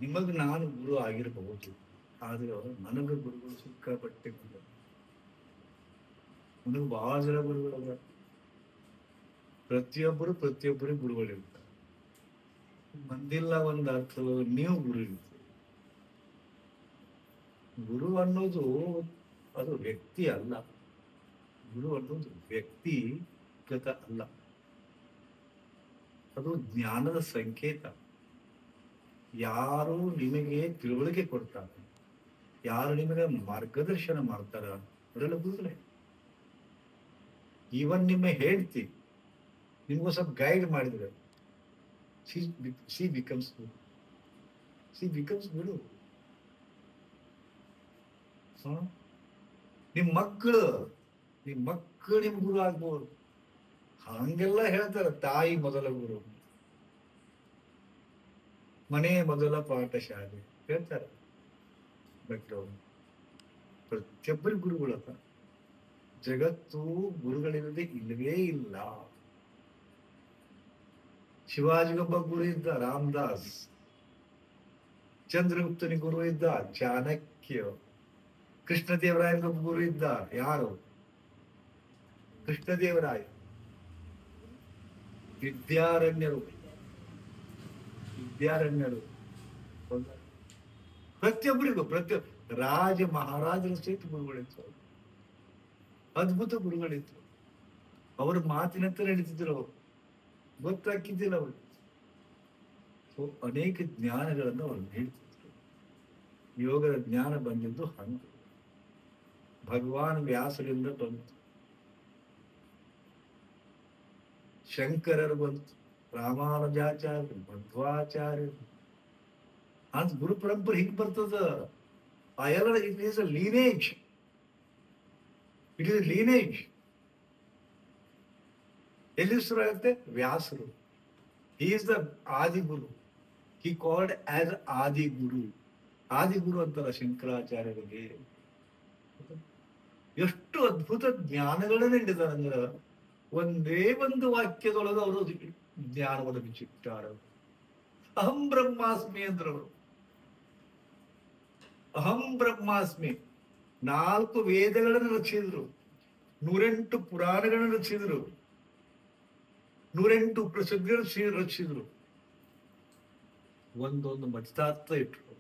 ನಿಮಗ್ ನಾನು ಗುರು ಆಗಿರಬಹುದು, ಆದ್ರೆ ನನಗ ಗುರುಗಳು ಸಿಕ್ಕಾಪಟ್ಟೆ ಗುರು. ನನಗೆ ಬಹಳ ಜನ ಗುರುಗಳದ. ಪ್ರತಿಯೊಬ್ಬರಿಗೆ ಗುರುಗಳಿರ್ತಾರೆ. ಮಂದಿಲ್ಲ ಒಂದ್ ಅರ್ಥ ನೀವು ಗುರು ಇರ್ತೀರಿ. ಗುರು ಅನ್ನೋದು ಅದು ವ್ಯಕ್ತಿ ಅಲ್ಲ. ಗುರು ಅನ್ನೋದು ವ್ಯಕ್ತಿಗತ ಅಲ್ಲ, ಅದು ಜ್ಞಾನದ ಸಂಕೇತ. ಯಾರು ನಿಮಗೆ ತಿಳುವಳಿಕೆ ಕೊಡ್ತಾರೆ, ಯಾರು ನಿಮಗೆ ಮಾರ್ಗದರ್ಶನ ಮಾಡ್ತಾರ, ಅವರೆಲ್ಲ ಗುರುಗಳೇ. ಈವನ್ ನಿಮ್ಮ ಹೇಳ್ತಿ ನಿಮ್ಗೂ ಸ್ವಲ್ಪ ಗೈಡ್ ಮಾಡಿದ್ರೆ ಸಿ ಬಿಕಮ್ಸ್ ಗುರು. ನಿಮ್ ಮಕ್ಕಳು ನಿಮ್ ಗುರು ಆಗ್ಬೋದು. ಹಂಗೆಲ್ಲ ಹೇಳ್ತಾರ. ತಾಯಿ ಮೊದಲ ಗುರು, ಮನೆ ಮೊದಲ ಪಾಠಶಾಲೆ ಹೇಳ್ತಾರೆ. ಬಟ್ ಪ್ರತಿಯೊಬ್ಬರು ಗುರುಗಳತ್ತ. ಜಗತ್ತು ಗುರುಗಳಿಲ್ಲದೆ ಇಲ್ಲವೇ ಇಲ್ಲ. ಶಿವಾಜಿಗೊಬ್ಬ ಗುರು ಇದ್ದ ರಾಮದಾಸ್, ಚಂದ್ರಗುಪ್ತನಿಗೆ ಗುರು ಇದ್ದ ಚಾಣಕ್ಯ, ಕೃಷ್ಣದೇವರಾಯನಿಗೊಬ್ಬ ಗುರು ಇದ್ದ ಯಾರು? ಕೃಷ್ಣದೇವರಾಯ. ವಿದ್ಯಾರಣ್ಯರು ಪ್ರತಿಯೊಬ್ಬರಿಗೂ ರಾಜ ಮಹಾರಾಜರ ಸಹಿತ ಗುರುಗಳಿತ್ತು. ಅದ್ಭುತ ಗುರುಗಳಿತ್ತು. ಅವ್ರ ಮಾತಿನಂತೆ ನಡೀತಿದ್ರು. ಅವರು ಗೊತ್ತಾಕಿದ್ದಿಲ್ಲ ಅವರು. ಅನೇಕ ಜ್ಞಾನಗಳನ್ನು ಅವರು ನೀಡ್ತಿದ್ರು. ಯೋಗದ ಜ್ಞಾನ ಬಂದಿದ್ದು ಹಂಗೆ ಭಗವಾನ್ ವ್ಯಾಸರಿಂದ ಬಂತು, ಶಂಕರರು ಬಂತು, ರಾಮಾನುಜಾಚಾರ್ಯರು, ಮಧ್ವಾಚಾರ್ಯರು. ಅಂತ ಗುರು ಪರಂಪರೆ ಹಿಂಗ್ ಬರ್ತದ. ಆ ಎಲ್ಲ ಇಟ್ ಈಸ್ ಅ ಲೀನೇಜ್. ಎಲ್ಲಿ ಶುರು ಆಗುತ್ತೆ? ವ್ಯಾಸರು. ಹಿ ಈಸ್ ದ ಆದಿಗುರು. ಹಿ ಕಾಲ್ಡ್ ಆಸ್ ಆದಿಗುರು. ಆದಿಗುರು ಅಂತಾರ ಶಂಕರಾಚಾರ್ಯರಿಗೆ. ಎಷ್ಟು ಅದ್ಭುತ ಜ್ಞಾನಗಳನ್ನ ನೀಡಿದಾರೆ ಅಂದ್ರೆ ಒಂದೇ ಒಂದು ವಾಕ್ಯದೊಳಗೆ ಅವರು ಜ್ಞಾನವನ್ನು ಬಿಚ್ಚಿಟ್ಟಾರ. ಅಹಂ ಬ್ರಹ್ಮಾಸ್ಮಿ ಅಂದ್ರವರು. ಅಹಂ ಬ್ರಹ್ಮಾಸ್ಮಿ. 4 ವೇದಗಳನ್ನು ರಚಿಸಿದ್ರು, 108 ಪುರಾಣಗಳನ್ನು ರಚಿಸಿದ್ರು, 108 ಉಪನಿಷತ್ಗಳನ್ನು ರಚಿಸಿದ್ರು. ಒಂದೊಂದು ಮಚಿತಾರ್ಥ ಇಟ್ರು.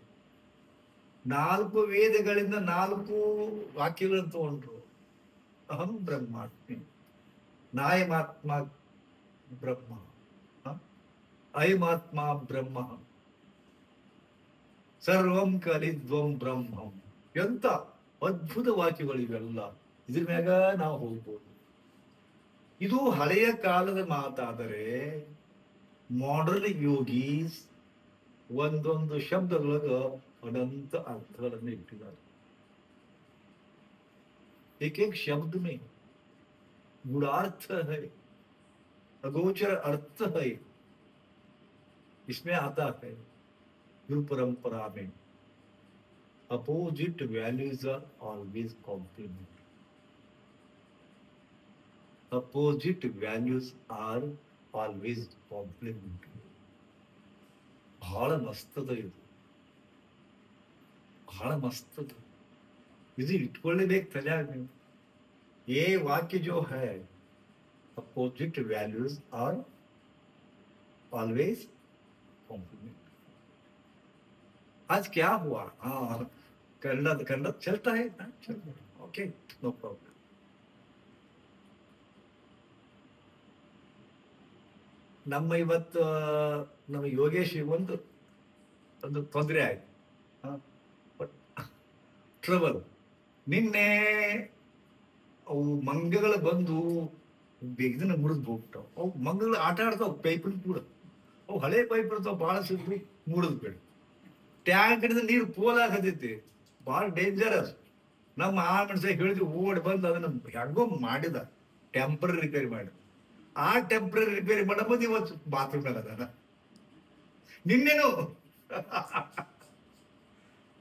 4 ವೇದಗಳಿಂದ 4 ವಾಕ್ಯಗಳನ್ನು ತಗೊಂಡ್ರು. ಅಹಂ ಬ್ರಹ್ಮಾಸ್ಮಿ, ನಾಯಮಾತ್ಮ ಬ್ರಹ್ಮ, ಅಯಮಾತ್ಮ ಬ್ರಹ್ಮ, ಸರ್ವಂ ಕಲಿದ್ವಂ ಬ್ರಹ್ಮಂ. ಎಂತ ಅದ್ಭುತ ವಾಕ್ಯಗಳಿವೆಲ್ಲ. ಇದ್ರ ಮ್ಯಾಗ ನಾವು ಹೋಗ್ಬೋದು. ಇದು ಹಳೆಯ ಕಾಲದ ಮಾತಾದರೆ ಮಾಡರ್ನ್ ಯೋಗೀಸ್ ಒಂದೊಂದು ಶಬ್ದದೊಳಗ ಅನಂತ ಅರ್ಥಗಳನ್ನು ಇಟ್ಟಿದ್ದಾರೆ. एक एक शब्द में गूढ़ार्थ है, अगोचर अर्थ है. इसमें आता है गुरु परंपरा में opposite values are always complement. Opposite values are always complement. ಬಹಳ ಮಸ್ತದ ಇದು, ಬಹಳ ಮಸ್ತದ ಇದು. ಇಟ್ಕೊಳ್ಳೇಬೇಕು ತಲೆಯಾಗ ನೀವು. ये वाक्य जो है opposite values are always complement. आज क्या हुआ? हाँ, करना चलता है. Okay, no problem. ನಮ್ಮ ಇವತ್ತು ನಮ್ಮ ಯೋಗೇಶ್ ಒಂದು ತೊಂದರೆ ಆಯ್ತು. ಟ್ರಬಲ್. ನಿನ್ನೆ ಅವು ಮಂಗಗಳು ಬಂದು ಬೇಗದನ್ನ ಮುರಿದು ಹೋಗ್ತಾವ. ಅವು ಮಂಗಗಳು ಆಟ ಆಡ್ತಾವ ಪೈಪಿನ ಕೂಡ. ಅವು ಹಳೆ ಪೈಪ್ ಇರ್ತಾವ, ಭಾಳ ಸಿಕ್ಕಿ ಮುರಿದ್ ಬೇಡ. ಟ್ಯಾಂಕ್ ಹಿಡಿದ ನೀರು ಪೋಲಾಗತೈತಿ, ಭಾಳ ಡೇಂಜರಸ್. ನಮ್ಮ ಆ ಮನುಷ್ಯ ಹೇಳಿದ್ವಿ, ಓಡಿ ಬಂದು ಅದನ್ನ ಹೆಂಗೋ ಮಾಡಿದ, ಟೆಂಪರರಿ ರಿಪೇರಿ ಮಾಡಿ. ಆ ಟೆಂಪರರಿ ರಿಪೇರಿ ಮಾಡಬಹುದು ಇವತ್ತು ಬಾತ್ರೂಮ್ ಅದಾನ. ನಿನ್ನೆನು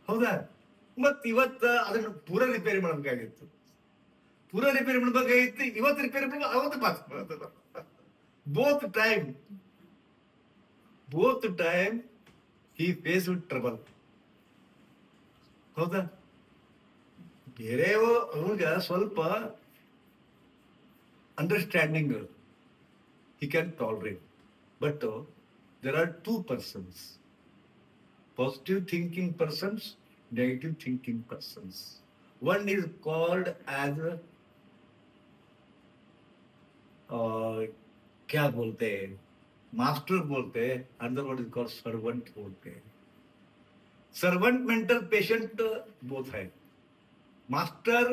ಹೌದಾ? ಮತ್ ಇವತ್ತ ಅದನ್ನು ಪೂರ ರಿಪೇರಿ ಮಾಡ್ಬೇಕಾಗಿತ್ತು. ಇವತ್ತು ರಿಪೇರಿ ಮಾಡ್ಬೇಕು, ಅವತ್ತು bathroom. Both time he face with trouble. ಹೌದಾ? ಬೇರೆ ಅವ್ರಿಗೆ ಸ್ವಲ್ಪ understanding he can tolerate. But there are two persons: positive thinking persons, negative thinking persons. One is called as क्या बोलते हैं, मास्टर बोलते हैं. Another one is called servant बोलते हैं. सर्वेंट मेंटल पेशेंट बोथ है. मास्टर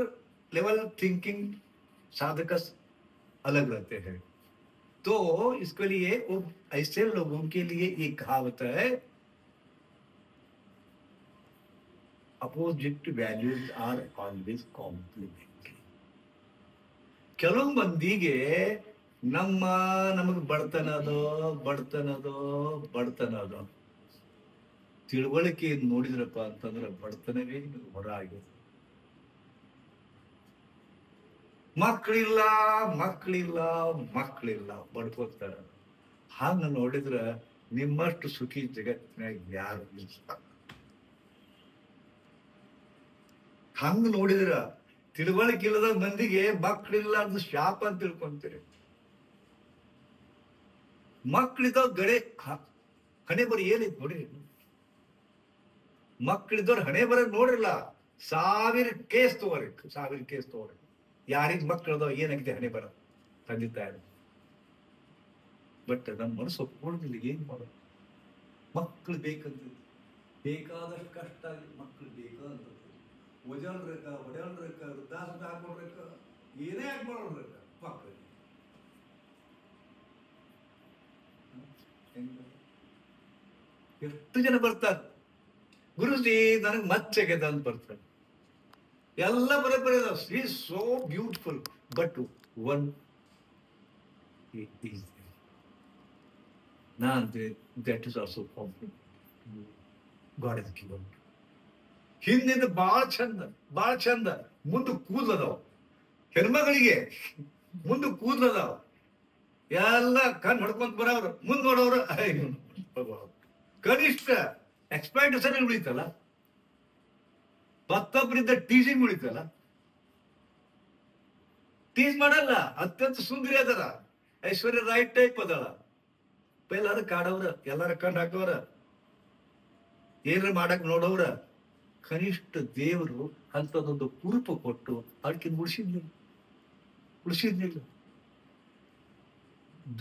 लेवल थिंकिंग साधक अलग रहते हैं. तो इसके लिए वो ऐसे लोगों के लिए एक कहावत है, opposite values are always complementary. ಕೆಲವು ಮಂದಿಗೆ ನಮಗೆ ಬಡತನದೋ ತಿಳುವಳಿಕೆ ನೋಡಿದ್ರಪ್ಪ ಅಂತಂದ್ರೆ ಬಡತನವೇ ನಿಮಗೆ ಹೊರ ಆಗಿದೆ. ಮಕ್ಕಳಿಲ್ಲ ಬಡ್ಕೋತಾರ. ಹಂಗ ನೋಡಿದ್ರ ನಿಮ್ಮಷ್ಟು ಸುಖಿ ಜಗತ್ತಿನಾಗ ಯಾರು ಇಲ್ಲ. ಹಂಗ ನೋಡಿದ್ರ ತಿಳುವಳಿಕೆ ಇಲ್ಲದ ಮಂದಿಗೆ ಮಕ್ಕಳಿಲ್ಲ ಅಂತ ಶಾಪ ಅಂತ ತಿಳ್ಕೊಂತೀರಿ. ಮಕ್ಕಳಿದ್ದವ್ರ ಹಣೆ ಬರ ಏನೈತಿ ನೋಡಿ. ಮಕ್ಕಳಿದ್ದವ್ರ ಹಣೆ ಬರ ನೋಡ್ರಿಲ್ಲ. 1000 ಕೇಸ್ ತಗೋರಿ. ಯಾರಿಗ ಮಕ್ಕಳದವ ಏನಾಗಿದೆ ಹಣೆ ಬರ ತಂದೆ ತಾಯಿ. ಬಟ್ ನಮ್ಮ ಮನಸ್ಸು ಒಪ್ಕೊಳ್ಳೋದಿಲ್ಲ. ಏನ್ ಮಾಡೋದು? ಮಕ್ಕಳು ಬೇಕಂತ ಬೇಕಾದಷ್ಟು ಕಷ್ಟ ಆಗಿದೆ. ಮಕ್ಕಳು ಬೇಕಾದಂತ ಒಡೆಯಲ್ರಕ್ಕ ವೃದ್ಧಾಶ್ರಮ ಹಾಕೊಡ್ರಕ್ಕ ಏನೇ ಹಾಕೊಳ್ರಕ್ಕ ಮಕ್ಕಳಿಗೆ. ಎಷ್ಟು ಜನ ಬರ್ತಾರೆ, ಗುರುಜಿ ನನಗೆ ಮಚ್ಚೆಗೆದ ಅಂತ ಬರ್ತಾರೆ. ಎಲ್ಲ ಬರೋಬ್ಬರಿ ಅದಾವ. So beautiful. But one that is also complement. God is given. ಹಿಂದಿಂದ ಬಾಳ ಚಂದ ಮುಂದೆ ಕೂದಲದಾವ. ಹೆಣ್ಮಗಳಿಗೆ ಮುಂದೆ ಕೂದಲದಾವ. ಎಲ್ಲ ಕಣ್ ಹೊಡ್ಕೊಂತ ಬರೋರು, ಮುಂದ್ ನೋಡೋರು ಕನಿಷ್ಠ ಎಕ್ಸ್ಪೆಕ್ಟೇಷನ್ ಉಳಿತಲ್ಲ. ಮತ್ತೊಬ್ಬರಿಂದ ಟೀಸಿಂಗ್ ಉಳಿತಲ್ಲ. ಟೀಸ್ ಮಾಡಲ್ಲ. ಅತ್ಯಂತ ಸುಂದರಿ ಅದರ. ಐಶ್ವರ್ಯ ರೈಟ್ ಟೈಪ್ ಅದಳ. ಎಲ್ಲಾರು ಕಾಡವ್ರ, ಎಲ್ಲಾರ ಕಂಡು ಹಾಕೋರ, ಏನಾರ ಮಾಡಕ್ ನೋಡವ್ರ. ಕನಿಷ್ಠ ದೇವರು ಅಂತದೊಂದು ಕುರುಪ ಕೊಟ್ಟು ಅದಕ್ಕೆ ಉಳಿಸಿದ್ನಿಲ್ಲ.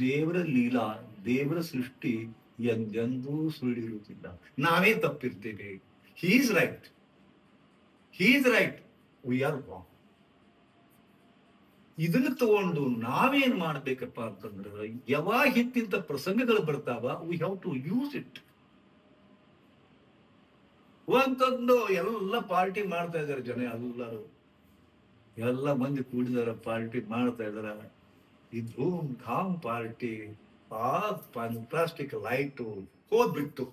ದೇವರ ಲೀಲಾ, ದೇವರ ಸೃಷ್ಟಿ ಎಂದೆಂದೂ ಸುಳಿರುವುದಿಲ್ಲ. ನಾವೇ ತಪ್ಪಿರ್ತೇವೆ. He is right, we are wrong. ಇದನ್ನ ತಗೊಂಡು ನಾವೇನ್ ಮಾಡ್ಬೇಕಪ್ಪ ಅಂತಂದ್ರೆ, ಯಾವಾಗ ಹಿಂತಿಂತ ಪ್ರಸಂಗಗಳು ಬರ್ತಾವ, we have to use it. ಒಂದೊಂದು ಎಲ್ಲ ಪಾರ್ಟಿ ಮಾಡ್ತಾ ಇದಾರೆ ಜನ. ಎಲ್ಲ ಮಂದಿ ಕೂಡಿದಾರ, ಪಾರ್ಟಿ ಮಾಡ್ತಾ ಇದಾರ. ಈ ಧೂಮ್ ಧಾಮ್ ಪಾರ್ಟಿ, ಫ್ಯಾಂಟಾಸ್ಟಿಕ್ ಲೈಟು ಹೋದ್ಬಿಟ್ಟು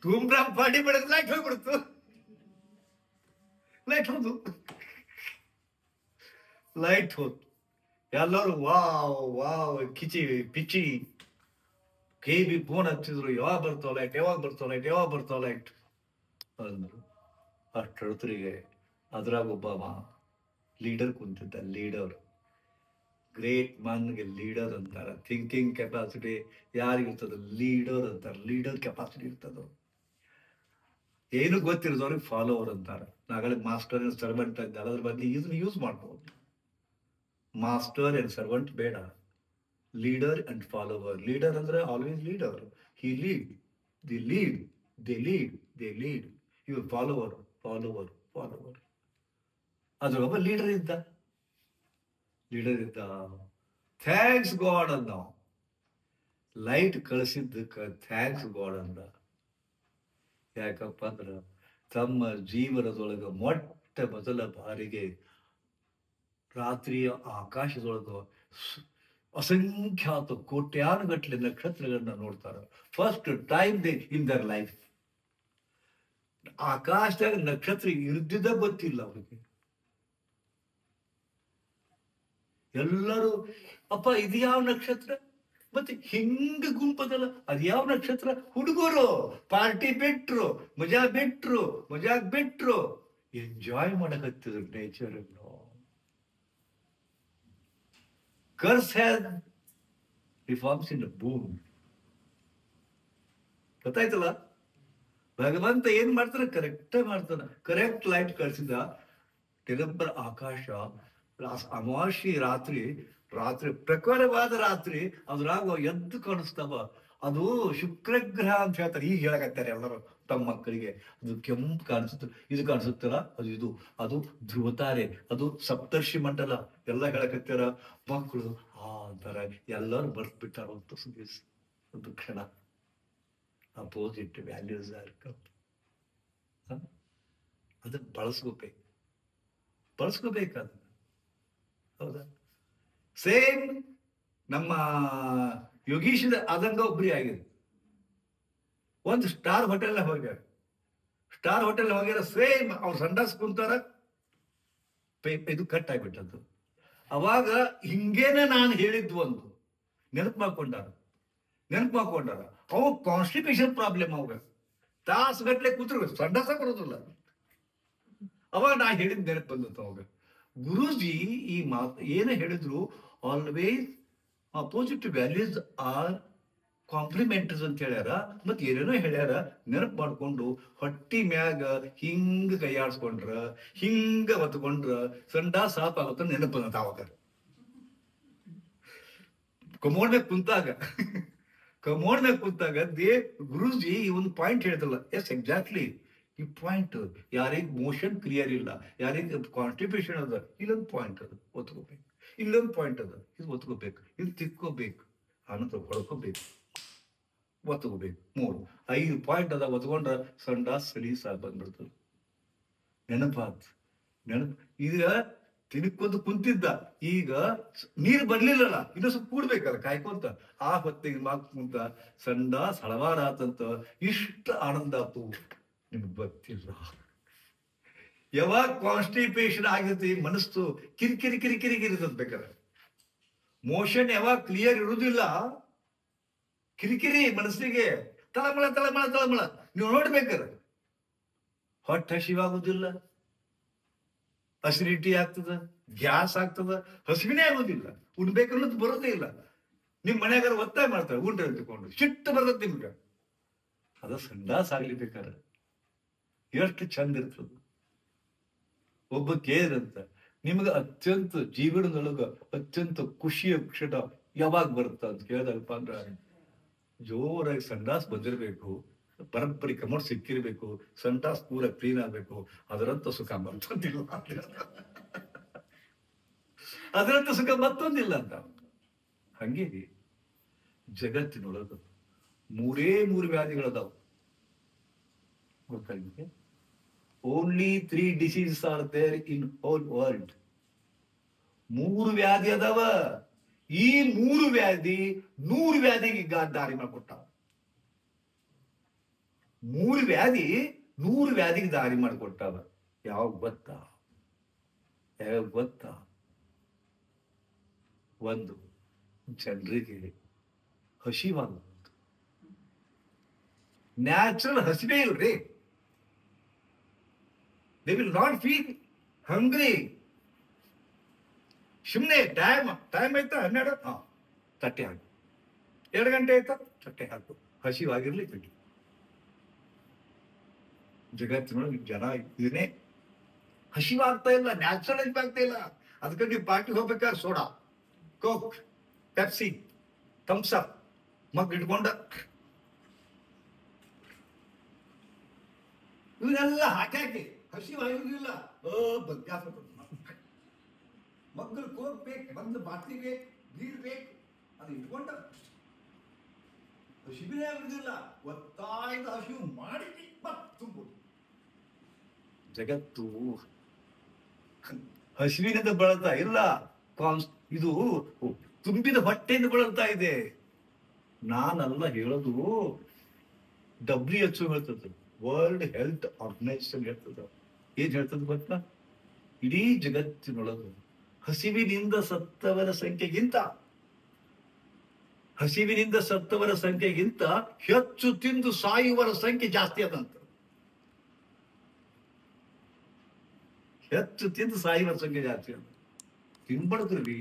ಧೂಮ್ ಧಾಮ್ ಪಾರ್ಟಿ ಮಾಡಿದ್ರೆ ಲೈಟ್ ಹೋಗ್ಬಿಡ್ತು. ಲೈಟ್ ಹೋದ್. ಎಲ್ಲರೂ ವಾವ್ ಕಿಚಿ ಪಿಚಿ KB ಫೋನ್ ಹಚ್ಚಿದ್ರು. ಯಾವಾಗ ಬರ್ತಾವ ಲೈಟ್ ಅಂದ್ರು. ಅಷ್ಟೊತ್ತಿಗೆ ಅದ್ರಾಗ ಒಬ್ಬ ಲೀಡರ್ ಕುಂತಿದ್ದ. ಲೀಡರ್, ಗ್ರೇಟ್ ಮನ್ಗೆ ಲೀಡರ್ ಅಂತಾರ. ಥಿಂಕಿಂಗ್ ಕೆಪಾಸಿಟಿ ಯಾರಿಗಿರ್ತದ? ಲೀಡರ್ ಅಂತಾರ. ಲೀಡರ್ ಕೆಪಾಸಿಟಿ ಇರ್ತದ. ಏನು ಗೊತ್ತಿರೋದವ್ರಿಗೆ ಫಾಲೋವರ್ ಅಂತಾರ. ನಾಗಲೇ ಮಾಸ್ಟರ್ ಅಂಡ್ ಸರ್ವೆಂಟ್ ಅಂತ, ಅದ್ರ ಬಗ್ಗೆ ಇದನ್ನ ಯೂಸ್ ಮಾಡ್ಬೋದು. ಮಾಸ್ಟರ್ ಅಂಡ್ ಸರ್ವೆಂಟ್ ಬೇಡ. Leader and follower. ಲೀಡರ್ ಅಂದ್ರೆ always leader. He lead, they lead. ಇವ್ರು ಫಾಲೋವರ್. ಅದ್ರ ಒಬ್ಬ ಲೀಡರ್ ಇದ್ದ. ಥ್ಯಾಂಕ್ಸ್ ಗಾಡ್ ಅಂದ. ಲೈಟ್ ಕಳಿಸಿದ್ದಕ್ಕ ಥ್ಯಾಂಕ್ಸ್ ಗಾಡ್ ಅಂದ. ಯಾಕಪ್ಪ ಅಂದ್ರ ತಮ್ಮ ಜೀವನದೊಳಗ ಮೊಟ್ಟ ಮೊದಲ ಬಾರಿಗೆ ರಾತ್ರಿಯ ಆಕಾಶದೊಳಗ ಅಸಂಖ್ಯಾತ ಕೋಟ್ಯಾನುಗಟ್ಟಲೆ ನಕ್ಷತ್ರಗಳನ್ನ ನೋಡ್ತಾರ. First time in their life. ಆಕಾಶದಾಗ ನಕ್ಷತ್ರ ಇರ್ದಿದ್ದ ಗೊತ್ತಿಲ್ಲ ಅವ್ರಿಗೆ. ಎಲ್ಲರೂ ಅಪ್ಪ ಇದು ಯಾವ ನಕ್ಷತ್ರ, ಮತ್ತೆ ಹಿಂಗ ಗುಂಪದಲ್ಲ, ಅದ್ ಯಾವ ನಕ್ಷತ್ರ? ಹುಡುಗರು ಪಾರ್ಟಿ ಬಿಟ್ರು, ಮಜಾಕ್ ಬಿಟ್ರು, ಎಂಜಾಯ್ ಮಾಡಕತ್ತಿದ್ರು ನೇಚರ್ ಅನ್ನು. ಕರ್ಸ್ ಹ್ಯಾಸ್ ರಿಫಾರ್ಮ್ಸ್ ಇನ್ ಬೂಮ್. ಗೊತ್ತಾಯ್ತಲ್ಲ, ಭಗವಂತ ಏನ್ ಮಾಡ್ತಾನೆ? ಕರೆಕ್ಟ್ ಮಾಡ್ತಾನ. Correct light ಕಳ್ಸಿದ. ತೆಲಂಬರ ಆಕಾಶ, ಅಮಾವಾಸ್ಯೆ ರಾತ್ರಿ ಪ್ರಖರವಾದ ರಾತ್ರಿ ಅದ್ರಾಗ ಎದ್ದು ಕಾಣಿಸ್ತಾವ. ಅದು ಶುಕ್ರಗ್ರಹ ಅಂತ ಹೇಳ್ತಾರೆ. ಈಗ ಹೇಳಕತ್ತಾರೆ ಎಲ್ಲರೂ ತಮ್ಮ ಮಕ್ಕಳಿಗೆ. ಅದು ಕೆಂಪು ಕಾಣಿಸುತ್ತೆ, ಇದು ಕಾಣಿಸುತ್ತಲ್ಲ, ಅದು ಧ್ರುವತಾರೆ, ಅದು ಸಪ್ತರ್ಷಿ ಮಂಡಲ ಎಲ್ಲ ಹೇಳಕತ್ತಾರ. ಮಕ್ಕಳು ಆ ತರ ಎಲ್ಲರೂ ಬರ್ತ್ಬಿಟ್ಟಾರ ಒಂದು ಕ್ಷಣ. Opposite values are cup. ಅದನ್ನ ಬಳಸ್ಕೋಬೇಕು. ಹೌದಾ? ಸೇಮ್ ನಮ್ಮ ಯೋಗೀಶ್ ಆದಂಗ ಒಬ್ರಿ ಆಗಿದೆ. ಒಂದು ಸ್ಟಾರ್ ಹೋಟೆಲ್ ಹೋಗ್ಯಾರ. ಸೇಮ್ ಅವ್ರ ಸಂಡಾಸ್ ಕುಂತಾರ, ಇದು ಕಟ್ ಆಗ್ಬಿಟ್ಟದ್ದು. ಅವಾಗ ಹಿಂಗೇನೆ ನಾನು ಹೇಳಿದ್ದು ಒಂದು ನೆನಪು ಮಾಡ್ಕೊಂಡಾರ. ಅವ ಕಾನ್ಸ್ಟಿಪೇಷನ್ ಪ್ರಾಬ್ಲಮ್. ಅವಾಗ ತಾಸುಗಟ್ಲೆ ಕೂತ್ರು ಸಂಡಾಸ ಬರೋದಿಲ್ಲ. ಅವಾಗ ನಾ ಹೇಳಿದ್ ನೆನಪು ಬಂದತ್ತು. ಅವಾಗ ಗುರೂಜಿ ಈ ಮಾತು ಏನೇ ಹೇಳಿದ್ರು, ಆಲ್ವೇಸ್ ಅಪೋಸಿಟ್ ವ್ಯಾಲ್ಯೂಸ್ ಆರ್ ಕಾಂಪ್ಲಿಮೆಂಟರೀಸ್ ಅಂತ ಹೇಳ್ಯಾರ. ಮತ್ತೆ ಏನೇನೋ ಹೇಳ್ಯಾರ. ನೆನಪು ಮಾಡ್ಕೊಂಡು ಹೊಟ್ಟಿ ಮ್ಯಾಗ ಹಿಂಗ ಕೈಯಾಡ್ಸ್ಕೊಂಡ್ರ, ಹಿಂಗ ಹೊತ್ಕೊಂಡ್ರ ಸಂಡಾ ಸಾಪ್ ಆಗುತ್ತ ನೆನಪು ಬಂದತ್ತ. ಅವಾಗ ಕಮೋಡ್ ಮ್ಯಾಗ ಕುಂತಾಗ ಗುರೂಜಿ ಈ ಒಂದು ಪಾಯಿಂಟ್ ಹೇಳಿದ್ರಲ್ಲ. ಎಸ್, ಎಕ್ಸಾಕ್ಟ್ಲಿ ಈ ಪಾಯಿಂಟ್. ಯಾರಿಗೆ ಮೋಷನ್ ಕ್ಲಿಯರ್ ಇಲ್ಲ, ಯಾರಿಗೆ ಕಾನ್ಸ್ಟಿಪೇಷನ್ ಅದ, ಇಲ್ಲೊಂದು ಪಾಯಿಂಟ್ ಅದ ಒತ್ಕೋಬೇಕು, ಇಲ್ಲೊಂದು ಪಾಯಿಂಟ್ ಅದ ಇದು ಒತ್ಕೋಬೇಕು, ಇದು ತಿಕ್ಕೋಬೇಕು, ಆನಂತರ ಹೊಡ್ಕೋಬೇಕು, ಒತ್ಕೋಬೇಕು. 3-5 ಪಾಯಿಂಟ್ ಅದ. ಒತ್ಕೊಂಡ್ರ ಸಂಡಾಸ್ ಸಲೀಸಾಗಿ ಬಂದ್ಬಿಡ್ತದೆ. ನೆನಪು ಈಗ ತಿನ್ಕೊಂತ ಕುಂತಿದ್ದ, ಈಗ ನೀರು ಬರ್ಲಿಲ್ಲಲ್ಲ, ಇನ್ನೂ ಸ್ವಲ್ಪ ಕೂಡ್ಬೇಕಲ್ಲ ಕಾಯ್ಕೊಂತ. ಆ ಹೊತ್ತಿಗೆ ಕುಂತ ಸಂಡಾಸ್ ಹಳವಾರ ಆತಂತ ಇಷ್ಟ ಆನಂದ ಆತು. ನಿಮ್ಗೆ ಗೊತ್ತಿಲ್ಲ, ಯಾವಾಗ ಕಾನ್ಸ್ಟಿಪೇಷನ್ ಆಗಿರ್ತಿ ಮನಸ್ಸು ಕಿರಿಕಿರಿ ಬೇಕಾದ್ರೆ. ಮೋಷನ್ ಯಾವಾಗ ಕ್ಲಿಯರ್ ಇರುವುದಿಲ್ಲ, ಕಿರಿಕಿರಿ ಮನಸ್ಸಿಗೆ, ತಳಮಳ ನೀವು ನೋಡ್ಬೇಕಾರೆ ಹೊಟ್ಟೆ ಹಸಿವಾಗುದಿಲ್ಲ, ಅಸಿಡಿಟಿ ಆಗ್ತದ, ಗ್ಯಾಸ್ ಆಗ್ತದ, ಹಸಿವಿನೇ ಆಗುದಿಲ್ಲ, ಉಣ್ಬೇಕು ಅನ್ನೋದು ಬರೋದೇ ಇಲ್ಲ. ನಿಮ್ ಮನ್ಯಾಗಾರ ಒತ್ತಾಯ ಮಾಡ್ತಾರೆ ಉಂಡ್ರೆ ತಗೊಂಡು, ಸಿಟ್ಟು ಬರ್ತದೆ ನಿಮ್ಗೆ. ಅದ ಸಂಡಾಸ್ ಆಗ್ಲಿ ಬೇಕಾರೆ ಎಷ್ಟು ಚಂದ ಇರ್ತದ. ಒಬ್ಬ ಕೇಳಿದಂತ, ನಿಮ್ಗೆ ಅತ್ಯಂತ ಜೀವನದೊಳಗ ಅತ್ಯಂತ ಖುಷಿಯ ಕ್ಷಣ ಯಾವಾಗ ಬರುತ್ತ ಅಂತ ಕೇಳಿದಲ್ಪ ಅಂದ್ರ, ಜೋರಾಗಿ ಸಂಡಾಸ್ ಬಂದಿರ್ಬೇಕು, ಬರಬ್ಬರಿ ಕಮೋಡ್ ಸಿಕ್ಕಿರ್ಬೇಕು, ಸಂಡಾಸ್ ಪೂರ ಕ್ಲೀನ್ ಆಗ್ಬೇಕು. ಅದರಂತ ಸುಖ ಮತ್ತೊಂದಿಲ್ಲ ಅಂತ. ಹಂಗೆ ಜಗತ್ತಿನೊಳಗ 3 ವ್ಯಾಧಿಗಳದಾವ. ಗೊತ್ತಾಗಿದೆ? Only 3 diseases are there in whole world. 3 ವ್ಯಾಧಿ ಅದಾವ. ಈ 3 ವ್ಯಾಧಿ 100 ವ್ಯಾಧಿಗೆ ದಾರಿ ಮಾಡಿಕೊಟ್ಟಾವ. 3 ವ್ಯಾಧಿ 100 ವ್ಯಾಧಿಗೆ ದಾರಿ ಮಾಡಿಕೊಟ್ಟಾವ. ಯಾವ ಗೊತ್ತಾ? ಒಂದು, ಜನರಿಗೆ ಹಸಿವಾಗುವುದು. ನ್ಯಾಚುರಲ್ ಹಸಿವೆ ಇಲ್ರಿ. ದೇ ವಿಲ್ ನಾಟ್ ಫೀಲ್ ಹಂಗ್ರಿ. ಸುಮ್ಮನೆ ಟೈಮ್ ಆಯ್ತಾ 12, ತಟ್ಟೆ ಹಾಕು. 2 ಗಂಟೆ ಆಯ್ತಾ, ತಟ್ಟೆ ಹಾಕು. ಹಸಿವಾಗಿರ್ಲಿ ಬಿಡಿ. ಜಗತ್ತಿನೊಳಗೆ ಜನ ಇದನ್ನೇ ಹಸಿವಾಗ್ತಾ ಇಲ್ಲ, ನ್ಯಾಚುರಲ್ ಆಗ್ತಾ ಇಲ್ಲ. ಅದಕ್ಕೆ ನೀವು ಪಾರ್ಟಿ ಹೋಗ್ಬೇಕಾದ್ರೆ soda, Coke, Pepsi, Thums Up mug ಇಟ್ಕೊಂಡ ಇವನ್ನೆಲ್ಲ ಹಾಕಿ ಹಸಿವಾಗಿರ್ಲಿಲ್ಲ. ಮಗ್ಗಲು ಕೋಕ್ ಬೇಕು, ಒಂದು ಬಾಟ್ಲಿ ಬೇಕು, ನೀರು ಬೇಕು, ಅದು ಇಟ್ಕೊಂಡ ಹಸಿವಿನೇ ಆಗುದಿಲ್ಲ. ಒತ್ತಾಯದ ಹಸಿವು ಮಾಡಿ ತುಂಬುದು. ಜಗತ್ತು ಹಸಿವಿನಿಂದ ಬಳಲ್ತಾ ಇಲ್ಲ, ಇದು ತುಂಬಿದ ಹೊಟ್ಟೆಯಿಂದ ಬಳಲ್ತಾ ಇದೆ. ನಾನಲ್ಲ ಹೇಳೋದು, WHO ಹೇಳ್ತದೆ, ವರ್ಲ್ಡ್ ಹೆಲ್ತ್ ಆರ್ಗನೈಸೇಷನ್ ಹೇಳ್ತದ. ಏನ್ ಹೇಳ್ತದ ಗೊತ್ತಾ? ಇಡೀ ಜಗತ್ತಿನೊಳಗೆ ಹಸಿವಿನಿಂದ ಸತ್ತವರ ಸಂಖ್ಯೆಗಿಂತ ಹಸಿವಿನಿಂದ ಸತ್ತವರ ಸಂಖ್ಯೆಗಿಂತ ಹೆಚ್ಚು ತಿಂದು ಸಾಯುವವರ ಸಂಖ್ಯೆ ಜಾಸ್ತಿ ಅದಂತ. ಹೆಚ್ಚು ತಿಂದು ಸಾಯುವರ ಸಂಖ್ಯೆ ಜಾಸ್ತಿ ಅಂತ ತಿನ್ಬಾರ್ದ್ರಿ.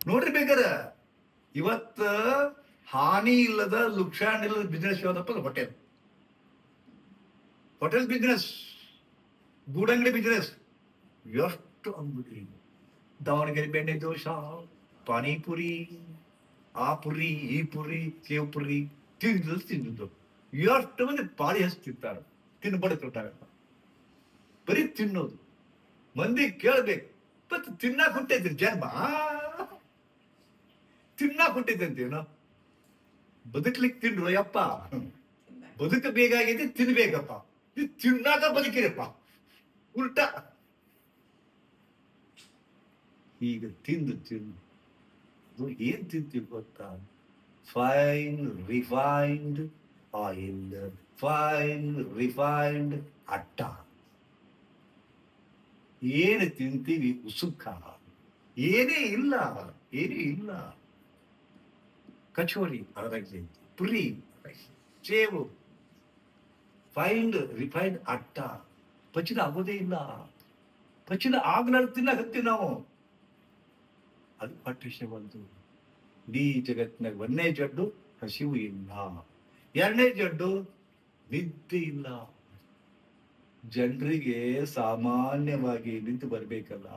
ನೋಡ್ರಿ ಬೇಕಾರೆ ಇವತ್ತ ಹಾನಿ ಇಲ್ಲದ ಲುಕ್ಷಾನ್ ಇಲ್ಲದ ಬಿಸ್ನೆಸ್ ಯಾವ್ದಪ್ಪ? ಹೋಟೆಲ್. ಹೋಟೆಲ್ ಬಿಸ್ನೆಸ್, ಗೂಡಂಗಡಿ ಬಿಸ್ನೆಸ್. ಎಷ್ಟು ಅಂಗಡಿ, ದಾವಣಗೆರೆ ಬೆಣ್ಣೆ ದೋಸೆ, ಪಾನಿಪುರಿ, ಆ ಪುರಿ, ಈ ಪುರಿ, ಸೇವ್ ಪುರಿ ತಿಂದು ಎಷ್ಟು ಮಂದಿ ಪಾಳಿ ಹಚ್ತಿರ್ತಾರ. ತಿನ್ಬಡ್ತಾಗಲ್ಲ, ಬರೀ ತಿನ್ನೋದು. ಮಂದಿ ಕೇಳ್ಬೇಕು, ಮತ್ತೆ ತಿನ್ನಾಕ್ ಹುಟ್ಟೈತಿ ಜನ್ಮ, ತಿನ್ನಾಕ್ ಹುಟ್ಟೈತಿ ಅಂತೇನೋ. ಬದುಕ್ಲಿಕ್ಕೆ ತಿನ್ರು ಯಪ್ಪ, ಬದುಕ ಬೇಕಾಗೈತಿ, ತಿನ್ಬೇಕಪ್ಪ. ನೀವು ತಿನ್ನಾಕ ಬದುಕಿರಪ್ಪ, ಉಲ್ಟಾ. ಈಗ ತಿಂದು ಏನ್ ತಿಂತೀವಿ ಗೊತ್ತಾ? Fine refined oil, fine refined ಅಟ್ಟ. ಏನು ತಿಂತೀವಿ? ಉಸುಕ. ಏನೇ ಇಲ್ಲ, ಏನೇ ಇಲ್ಲ. ಕಚೋರಿ ಅದ್ರಾಗ, ಪುರಿ, ಸೇವು, ಫೈನ್ಡ್ ರಿಫೈನ್ಡ್ ಅಟ್ಟ. ಪಚನ ಆಗೋದೇ ಇಲ್ಲ. ಪಚನ ಆಗ್ಲಾರ್ದು ತಿನ್ನಕತ್ತೀವಿ ನಾವು. ಅದು ಪಟ್ಟ ಬಂತು. ಇಡೀ ಜಗತ್ತಿನಾಗ ಒಂದನೇ ಜಡ್ಡು ಹಸಿವು ಇಲ್ಲ, ಎರಡನೇ ಜಡ್ಡು ನಿದ್ದೆ ಇಲ್ಲ. ಜನರಿಗೆ ಸಾಮಾನ್ಯವಾಗಿ ನಿದ್ದೆ ಬರ್ಬೇಕಲ್ಲ,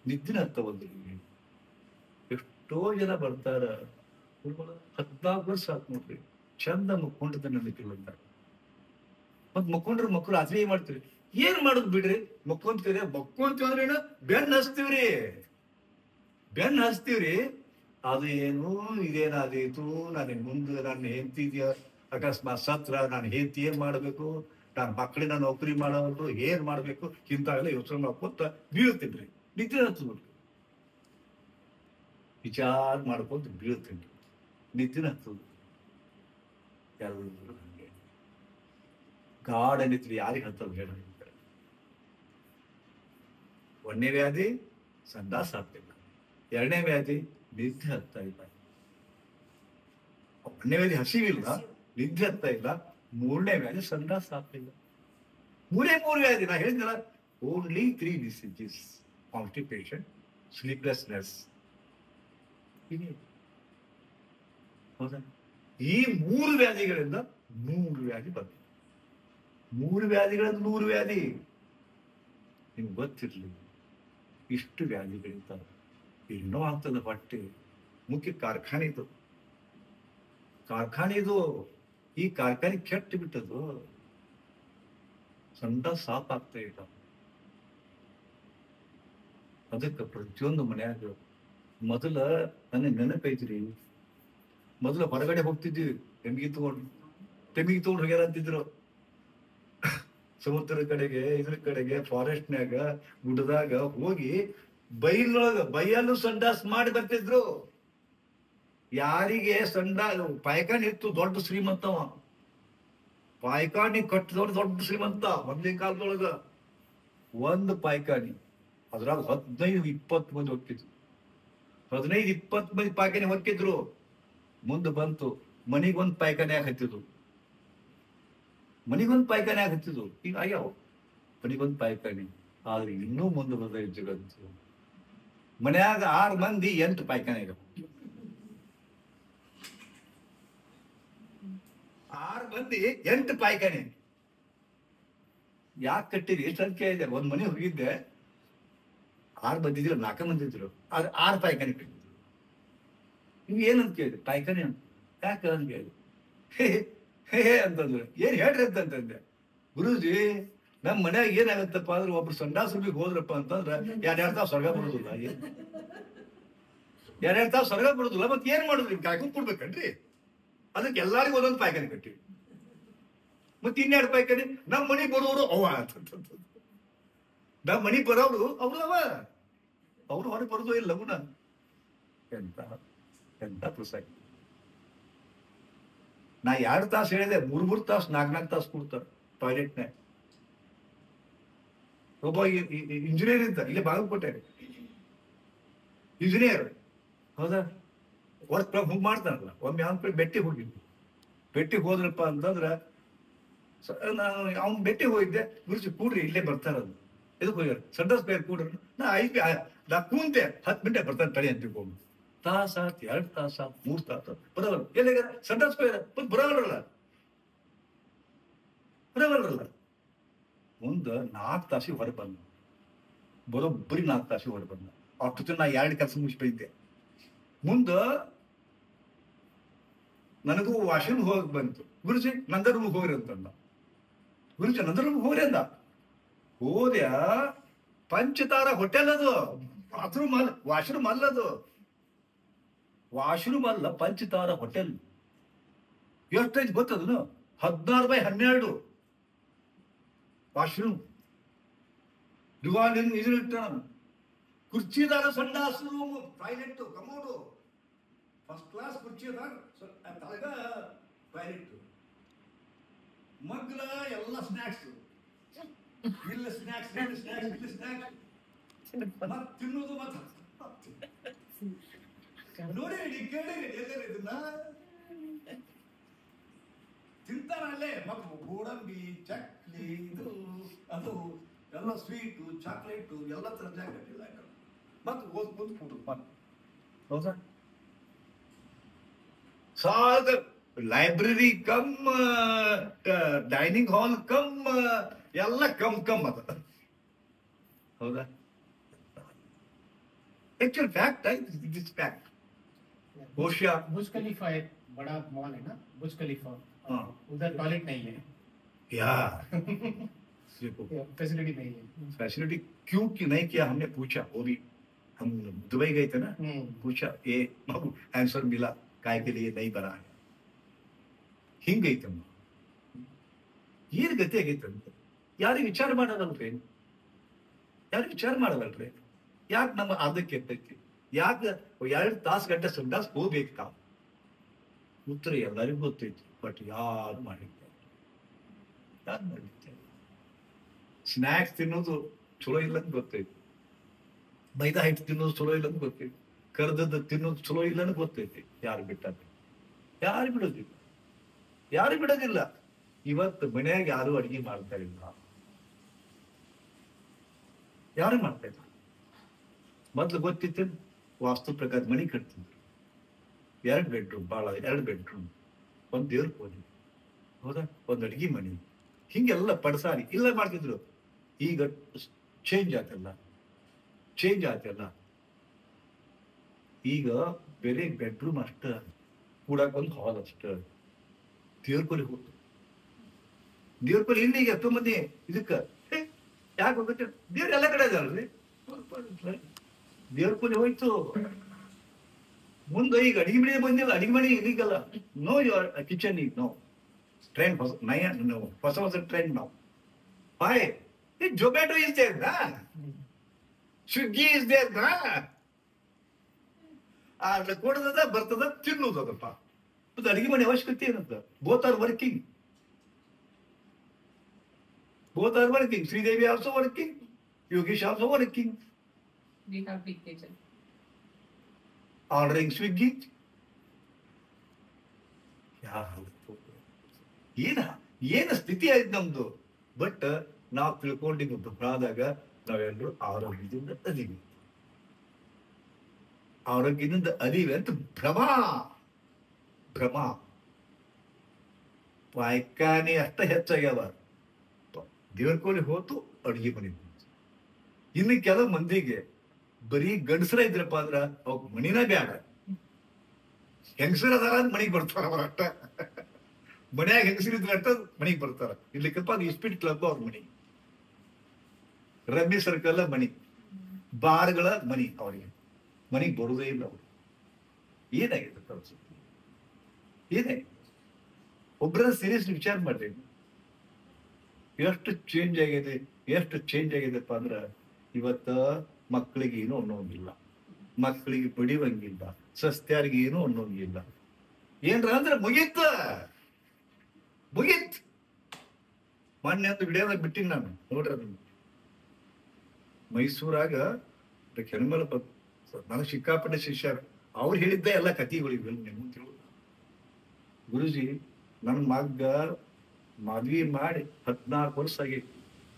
ನಿದ್ದಿನ ತಗೊಂಡ್ರಿ. ಎಷ್ಟೋ ಜನ ಬರ್ತಾರ, 14 ವರ್ಷ ಆತ್ ನೋಡ್ರಿ, ಚಂದ ಮುಕ್ಕೊಂಡ್ದ ನಿದ್ದಿಲ್ಲ. ಮತ್ ಮುಕ್ಕೊಂಡ್ರೆ ಮಕ್ಕಳು ರಾತ್ರಿ ಏನ್ ಮಾಡ್ತೀರಿ? ಏನ್ ಮಾಡುದು ಬಿಡ್ರಿ, ಮಕ್ಕೊಂತೀರಿ. ಮಕ್ಕೊಂತೀವಿ ಅಂದ್ರೆ ಬೆನ್ ಹಚ್ತೀವ್ರಿ, ಬೆನ್ ಹಚ್ತೀವ್ರಿ. ಅದು ಏನು ಇದೇನಾದೀತು, ನನಗೆ ಮುಂದೆ ನನ್ನ ಹೆಂಡತಿ ಅಕಸ್ಮಾತ್ ಸತ್ರ ನಾನು ಹೆಂಡತಿ ಏನ್ ಮಾಡ್ಬೇಕು, ನಾನು ಮಕ್ಕಳಿನ ನೌಕರಿ ಮಾಡೋರು ಏನ್ ಮಾಡ್ಬೇಕು, ಇಂತಾಗೆಲ್ಲ ಯೋಚನೆ ಮಾಡ್ಕೊಂತ ಬೀಳ್ತೀನಿ. ನಿದ್ದೆ ಹತ್ತದ್ಬಿಡ್ರಿ, ವಿಚಾರ ಮಾಡ್ಕೊಂತ ಬೀಳ್ತೀನಿ, ನಿದ್ದಿನ ಹತ್ತದ. ಎಲ್ಲರೂ ಹಂಗೆ ಗಾಢ ನಿದ್ರೆ ಯಾರಿಗೆ ಹತ್ತದ ಹೇಳ? ಒಂದನೇ ವ್ಯಾಧಿ ಸಂದಾಸ ಆಗ್ತಿಲ್ಲ, ಎರಡನೇ ವ್ಯಾಧಿ ನಿದ್ದೆ ಹತ್ತಾ ಇಲ್ಲ, ಒಂದನೇ ವ್ಯಾಧಿ ಹಸಿವಿಲ್ಲ, ನಿದ್ದೆ ಹತ್ತಾ ಇಲ್ಲ, ಮೂರನೇ ವ್ಯಾಧಿ ಸಂದಾಸ ಆಗ್ತಿಲ್ಲ. ಮೂರೇ ವ್ಯಾಧಿ. ನಾ ಹೇಳಿದ್ನಲ್ಲ, ಓನ್ಲಿ 3 ಡಿಸೀಸಸ್: ಕಾನ್ಸ್ಟಿಪೇಷನ್, ಸ್ಲೀಪ್ಲೆಸ್ನೆಸ್. ಹೌದಾ? ಈ 3 ವ್ಯಾಧಿಗಳಿಂದ 100 ವ್ಯಾಧಿ ಬಂದಿದೆ. 3 ವ್ಯಾಧಿಗಳಿಂದ 100 ವ್ಯಾಧಿ. ನಿಮ್ಗೆ ಗೊತ್ತಿರ್ಲಿ ಇಷ್ಟು ವ್ಯಾಧಿಗಳಿರ್ತಾವೆ. ಇನ್ನೂ ಆಗ್ತದೆ ಹೊಟ್ಟೆ. ಮುಖ್ಯ ಕಾರ್ಖಾನೆದು ಈ ಕಾರ್ಖಾನೆ ಕೆಟ್ಟು ಬಿಟ್ಟದು. ಸಂಡ ಸಾಪ್ ಆಗ್ತಾ ಇಲ್ಲ. ಅದಕ್ಕೆ ಪ್ರತಿಯೊಂದು ಮನೆಯಾಗ ಮೊದಲ ನನಗೆ ನೆನಪೈತ್ರಿ, ಮೊದಲು ಹೊರಗಡೆ ಹೋಗ್ತಿದ್ವಿ, ತೆಮಿಗೆ ತಗೊಂಡು ಹೋಗ್ಯಾರ ಅಂತಿದ್ರು. ಸಮುದ್ರ ಕಡೆಗೆ, ಇದ್ರ ಕಡೆಗೆ, ಫಾರೆಸ್ಟ್ನ್ಯಾಗ, ಗುಡ್ಡದಾಗ ಹೋಗಿ ಬೈಯಲ್ಲೂ ಸಂಡಾಸ್ ಮಾಡಿ ಬರ್ತಿದ್ರು. ಯಾರಿಗೆ ಪಾಯ್ಕಾನಿ ಇತ್ತು, ದೊಡ್ಡ ಶ್ರೀಮಂತವ, ಪಾಯ್ಕಾನಿ ಕಟ್ಟಿದವ್ರು ದೊಡ್ಡ ಶ್ರೀಮಂತ. ಮೊದಲಿನ ಕಾಲದೊಳಗ ಒಂದು ಪಾಯ್ಕಾನಿ, ಅದ್ರಾಗ 15-20 ಮಂದಿ ಹೊಕ್ಕಿದ್ರು. 15-20 ಮಂದಿ ಪಾಯ್ಕಾನಿ ಹೊಕ್ಕಿದ್ರು. ಮುಂದೆ ಬಂತು ಮನಿಗೊಂದು ಪಾಯ್ಕಾನಿ ಹತ್ತಿದ್ರು, ಈಗ ಅಯ್ಯೋ ಮನಿಗೊಂದು ಪಾಯ್ಕಾನಿ. ಆದ್ರೆ ಇನ್ನೂ ಮುಂದೆ ಬಂದ ಜಗತ್ತು. ಮನ್ಯಾಗ 6 ಮಂದಿ 8 ಪಾಯ್ಕಾನಿ ಇದಾವ. 6 ಮಂದಿ 8 ಪಾಯ್ಕಾನಿ. ಯಾಕೆ ಕಟ್ಟಿರಿ? ಎಷ್ಟು ಸಂಖ್ಯೆ ಇದೆ? ಒಂದ್ ಮನೆ ಹೋಗಿದ್ದೆ, 6 ಮಂದಿ ಇದ್ರು, 4 ಮಂದಿ ಇದ್ರು, ಆದ್ರೆ 6 ಪಾಯ್ಕಾನಿ ಕಟ್ಟಿದ್ರು. ನೀವು ಏನಂತ ಕೇಳಿದ್ರಿ? ಪಾಯ್ಕಾನಿ ಅಂತ. ಯಾಕೆ ಅಂತ ಕೇಳಿದ್ರಿ? ಹೇ ಅಂತಂದ್ರೆ, ಏನ್ ಹೇಳ್ರಿ ಅಂತಂದೆ. ಗುರುಜಿ, ನಮ್ಮ ಮನ್ಯಾಗ ಏನಾಗತ್ತಪ್ಪ ಅಂದ್ರೆ, ಒಬ್ರು ಸಂಡಾಸುರ್ಬಿಗೆ ಹೋದ್ರಪ್ಪ ಅಂತಂದ್ರೆ 2 ತಾವು ಸ್ವರ್ಗ ಬರೋದಿಲ್ಲ. 2 ತಾವು ಸ್ವರ್ಗ ಬರೋದಿಲ್ಲ. ಮತ್ತೆ ಏನ್ ಮಾಡುದ್ರಿ? ಕಾಯ್ಕೊಂಡ್ ಕೊಡ್ಬೇಕನ್ರಿ? ಅದಕ್ಕೆ ಎಲ್ಲಾರಿಗೂ ಒಂದೊಂದು ಪಾಯ್ಕಾನಿ ಕಟ್ಟಿವಿ. ಮತ್ತೆ 2 ಪಾಯ್ಕಾನಿ ನಮ್ಮ ಮನೆಗೆ ಬರೋರು ಅವ ಅಂತ. ನಮ್ಮ ಮನೆಗೆ ಬರೋರು ಅವ್ರು ಹೊರಗೆ ಬರೋದು ಇಲ್ಲ. ಲಗುನ ಎಂತ ಪುಸ್ತಕ. ನಾ 2 ತಾಸು ಹೇಳಿದೆ, 3 ತಾಸು 4 ತಾಸು ಕೊಡ್ತಾರೆ ಟಾಯ್ಲೆಟ್ನಾಗ. ಒಬ್ಬ ಇಂಜಿನಿಯರ್ ಇದ್ದ, ಇಲ್ಲೇ ಬಾಗಲಕೋಟೆ ಇಂಜಿನಿಯರ್. ಹೌದಾ? ವರ್ಕ್ ಫ್ರಮ್ ಹೋಮ್ ಮಾಡ್ತಾನಲ್ಲ, ಒಮ್ಮೆ ಅವ್ನ ಬೆಟ್ಟಿಗೆ ಹೋಗಿದ್ವಿ. ಬೆಟ್ಟಿಗೆ ಹೋದ್ರಪ್ಪ ಅಂತಂದ್ರೆ ನಾನು ಅವ್ನ ಬೆಟ್ಟಿಗೆ ಹೋಗಿದ್ದೆ. ಗುರುಜಿ ಕೂಡ್ರಿ ಇಲ್ಲೇ ಬರ್ತಾರದು, ಇದಕ್ಕೆ ಹೋಗ್ಯಾರ ಸಂಡಸ್ ಬೇರೆ ಕೂಡ್ರಿ. ನಾ ಕೂಂತೆ 10 ಮಿನಿಟ್ ಬರ್ತಾನೆ ತಡಿ ಅಂತ ಹೋಗಿ. ತಾಸ 2 ತಾಸ 3 ತಾಸ ಬರವಲ್ಲ. ಎಲ್ಲಿಗ ಸಂಡಸ್ ಬರವಲ್ರಲ್ಲ ಮುಂದೆ 4 ತಾಸಿಗೆ ಹೊರ ಬಂದ, ಬರೋಬ್ಬರಿ 4 ತಾಸಿಗೆ ಹೊರ ಬಂದ. ಅಷ್ಟು ನಾ 2 ಕೆಲಸ ಮುಗಿಸ್ಬಿದ್ದೆ. ಮುಂದ ನನಗೂ ವಾಶ್ರೂಮ್ ಹೋಗಕ್ ಬಂತು. ಗುರುಜಿ ನಂದ ರೂಮ್ ಹೋಗ್ರಿ ಅಂತಂದ. ಗುರುಜಿ ನಂದ ರೂಮ್ ಹೋಗ್ರಿ ಅಂದ. ಹೋದ್ಯ ಪಂಚತಾರ ಹೋಟೆಲ್ ಅದು, ಬಾತ್ರೂಮ್ ಅಲ್ಲ, ವಾಶ್ರೂಮ್ ಅಲ್ಲದು, ವಾಶ್ರೂಮ್ ಅಲ್ಲ, ಪಂಚತಾರ ಹೋಟೆಲ್. ಎಷ್ಟೈತಿ ಗೊತ್ತದನು? 16x12 washroom. ಡಿವಾನ್ ಇಟ್ಟ ಕುರ್ಚಿದಾಗ ಸಂಡಾಸ್ room, toilet, commode, first class ಕುರ್ಚಿ ಅದಾಗ ತಳಗ ಟಾಯ್ಲೆಟ್, ಮಗ್ಲ ಎಲ್ಲ ಸ್ನ್ಯಾಕ್ಸ್, ಇಲ್ಲಿ ಸ್ನ್ಯಾಕ್ಸ್, ಇಲ್ಲಿ ಸ್ನ್ಯಾಕ್ಸ್, ಇಲ್ಲಿ ಸ್ನ್ಯಾಕ್ಸ್, ಮತ್ ತಿನ್ನೋದು ಮತ್ತೆ ನೋಡಿ ಕೇಳಿರಿ ಎಲ್ಲರೂ ಇದನ್ನ ತಿಂತಾರ ಅಲ್ಲೇ. ಮಕ್ಕಳು ಗೋಡಂಬಿ, ಚಕ್ಲಿ, ಇದು ಅದು ಎಲ್ಲ ಸ್ವೀಟು, ಚಾಕ್ಲೇಟು, ಎಲ್ಲ ತರ ಜಾಕೆಟ್ ಇಲ್ಲ ಮತ್ತೆ ಓದ್ಕೊಂಡು ಕೂಡ್ರು. ಹೌದಾ? ಸಾಗ library cum, dining hall cum, ಎಲ್ಲ ಕಮ್ ಅದ. ಹೌದಾ? एक्चुअल फैक्ट है, दिस फैक्ट. होशिया बुर्ज खलीफा एक बड़ा मॉल है ना, बुर्ज खलीफा, उधर टॉयलेट नहीं है या फैसिलिटी नहीं है. फैसिलिटी क्यों कि नहीं किया हमने पूछा. वो भी हम दुबई गए थे ना, पूछा ये आंसर मिला काय के लिए नहीं बना है. ಹಿಂಗೈತೆ ಏನ್ ಗತಿ ಆಗೈತೆ ಅಂತ ಯಾರಿಗೆ ವಿಚಾರ ಮಾಡೋದಲ್ರಿ, ಯಾರಿಗೆ ವಿಚಾರ ಮಾಡೋದಲ್ರಿ. ಯಾಕೆ ನಮ್ಮ ಅದಕ್ಕೆ ಎತ್ತೈತಿ? ಯಾಕೆ 2 ತಾಸು ಗಂಟೆ ಸಂಡಾಸ್ ಹೋಗ್ಬೇಕು ನಾವು? ಉತ್ತರ ಎಲ್ಲರಿಗೂ ಗೊತ್ತೈತಿ, ಬಟ್ ಯಾರು ಮಾಡಿದ್ದಾರೆ? ಯಾರು ಮಾಡಿದ್ದಾರೆ? ಸ್ನ್ಯಾಕ್ಸ್ ತಿನ್ನೋದು ಚಲೋ ಇಲ್ಲ ಅಂತ ಗೊತ್ತೈತಿ, ಮೈದಾ ಹಿಟ್ಟು ತಿನ್ನೋದು ಚಲೋ ಇಲ್ಲ ಅಂತ ಗೊತ್ತೈತಿ, ಕರ್ದದ್ದು ತಿನ್ನೋದು ಚಲೋ ಇಲ್ಲ ಅಂತ ಗೊತ್ತೈತಿ. ಯಾರು ಬಿಟ್ಟಾರ? ಯಾರು ಬಿಡೋದಿಲ್ಲ, ಯಾರು ಬಿಡೋದಿಲ್ಲ. ಇವತ್ತು ಮನ್ಯಾಗ ಯಾರು ಅಡಿಗೆ ಮಾಡ್ತಾ ಇಲ್ಲ, ಯಾರು ಮಾಡ್ತಾ ಇಲ್ಲ. ಮೊದ್ಲು ಗೊತ್ತಿತ್ತು, ವಾಸ್ತು ಪ್ರಕಾರ ಮನಿ ಕಟ್ತಿದ್ರು, 2 ಬೆಡ್ರೂಮ್, ಭಾಳ 2 ಬೆಡ್ರೂಮ್, 1 ದೇವ್ರ ಕೋಣೆ, ಹೌದಾ, 1 ಅಡಿಗೆ ಮನಿ, ಹಿಂಗೆಲ್ಲ ಪಡಸಾರಿ ಇಲ್ಲ ಮಾಡ್ತಿದ್ರು. ಈಗ ಚೇಂಜ್ ಆತಲ್ಲ, ಈಗ ಬೇರೆ ಬೆಡ್ರೂಮ್ ಅಷ್ಟ, ಕೂಡಕ್ 1 ಹಾಲ್ ಅಷ್ಟ. ದೇವ್ರ ಕೋಣೆ ಹೋಗ್ತು, ದೇವ್ರ ಕೋಣೆ ಇಲ್ಲಿಗೆ 10 ಮಂದಿ ಇದಕ್ಕ ಯಾಕೆ ಹೋಗುತ್ತೆ? ದೇವ್ರ ಎಲ್ಲ ಕಡೆ ಅದಲ್ರಿ, ದೇವ್ರ ಕೋಣೆ ಹೋಯ್ತು. ಮುಂದೆ ಈಗ ಅಡಿಗೆ ಮನೆ ಬಂದಿಲ್ಲ, ಅಡಿಗೆ ಮನೆ ಇದೀಗಲ್ಲ. ನೋ ಯುವರ್ ಕಿಚನ್ ಈಗ ನೋ ಟ್ರೆಂಡ್, ಹೊಸ ಟ್ರೆಂಡ್ ನಾವು. ಬಾಯ್ ಜೊಮ್ಯಾಟೊ ಇಸ್ ದೇರ್ ನಾ, ಸ್ವಿಗ್ಗಿ ಇಸ್ ದೇರ್ ನಾ, ಕೊಡದ ಬರ್ತದ ತಿನ್ನೋದಪ್ಪ. ಮತ್ತೆ ಅಡಿಗೆ ಮನೆ ಅವಶ್ಯಕತೆ ಏನಂತ? Both are working. Sridevi also working, Yogesh also working. We have big kitchen. Ordering Swiggy. ಏನ ಸ್ಥಿತಿ ಆಯ್ತು ನಮ್ದು. ಬಟ್ ನಾವು ತಿಳ್ಕೊಂಡಿದ್ದು ಆದಾಗ ನಾವೆಲ್ಲರೂ ಆರೋಗ್ಯದಿಂದ ಅದೀವಿ ಅಂತ ಭ್ರಮ. ಪಾಯ್ಕಾನಿ ಅಷ್ಟ ಹೆಚ್ಚಾಗ್ಯಾವ. ದೇವ್ರ ಕೋಳಿ ಹೋತು, ಅಡಿಗೆ ಮನೆ. ಇನ್ನು ಕೆಲವು ಮಂದಿಗೆ ಬರೀ ಗಂಡಸರ ಇದ್ರಪ್ಪ ಅಂದ್ರ ಅವ್ ಮಣಿನ ಬ್ಯಾಡ, ಹೆಂಗಸರ ಅದಾರ ಅಂತ ಮನಿಗ್ ಬರ್ತಾರ. ಅವ್ರ ಅಷ್ಟ ಮನ್ಯಾಗ ಹೆಂಗಸರಿದ್ರ ಅಷ್ಟ ಮನಿಗ್ ಬರ್ತಾರ. ಇರ್ಲಿಕ್ಕಪ್ಪ ಅದು ಇಸ್ಪಿಟ್ ಕ್ಲಬ್ ಅವ್ರ ಮನಿ, ರಮ್ಮಿ ಸರ್ಕಲ್ ಮನಿ, ಬಾರ್ಗಳ ಮನಿ. ಅವ್ರಿಗೆ ಮನಿಗ್ ಬರುದೇ ಇಲ್ಲ. ಅವ್ರು ಏನಾಗಿದೆ ಪರಿಸ್ಥಿತಿ? ಏನಾಗಿದೆ? ಒಬ್ಬರ ಸೀರಿಯಸ್ ವಿಚಾರ ಮಾಡ್ರಿ. ಎಷ್ಟು ಚೇಂಜ್ ಆಗಿದೆಪ್ಪ ಅಂದ್ರ, ಇವತ್ತ ಮಕ್ಕಳಿಗೆ ಏನು ಅನ್ನೋಂಗಿಲ್ಲ, ಮಕ್ಕಳಿಗೆ ಬಡಿವಂಗಿಲ್ಲ, ಸಸ್ತ್ಯಾರಿಗೆ ಏನು ಅನ್ನೋಂಗಿಲ್ಲ. ಏನ್ರ ಅಂದ್ರೆ ಮುಗೀತ್. ಮೊನ್ನೆ ಅಂತ ವಿಡಿಯೋದಾಗ ಬಿಟ್ಟಿನಿ ನಾನು, ನೋಡ್ರಿ ಅದನ್ನ. ಮೈಸೂರಾಗ ಹೆಣ್ಮಲ ನನಗೆ ಸಿಕ್ಕಾಪಟ್ಟೆ ಶಿಷ್ಯರು. ಅವ್ರು ಹೇಳಿದ್ದೆ ಎಲ್ಲ ಕಥೆಗಳಿವೆ ನೀವು ತಿಳು. ಗುರುಜಿ ನನ್ನ ಮಗ್ಗ ಮದ್ವಿ ಮಾಡಿ 14 ವರ್ಷ ಆಗೈತಿ.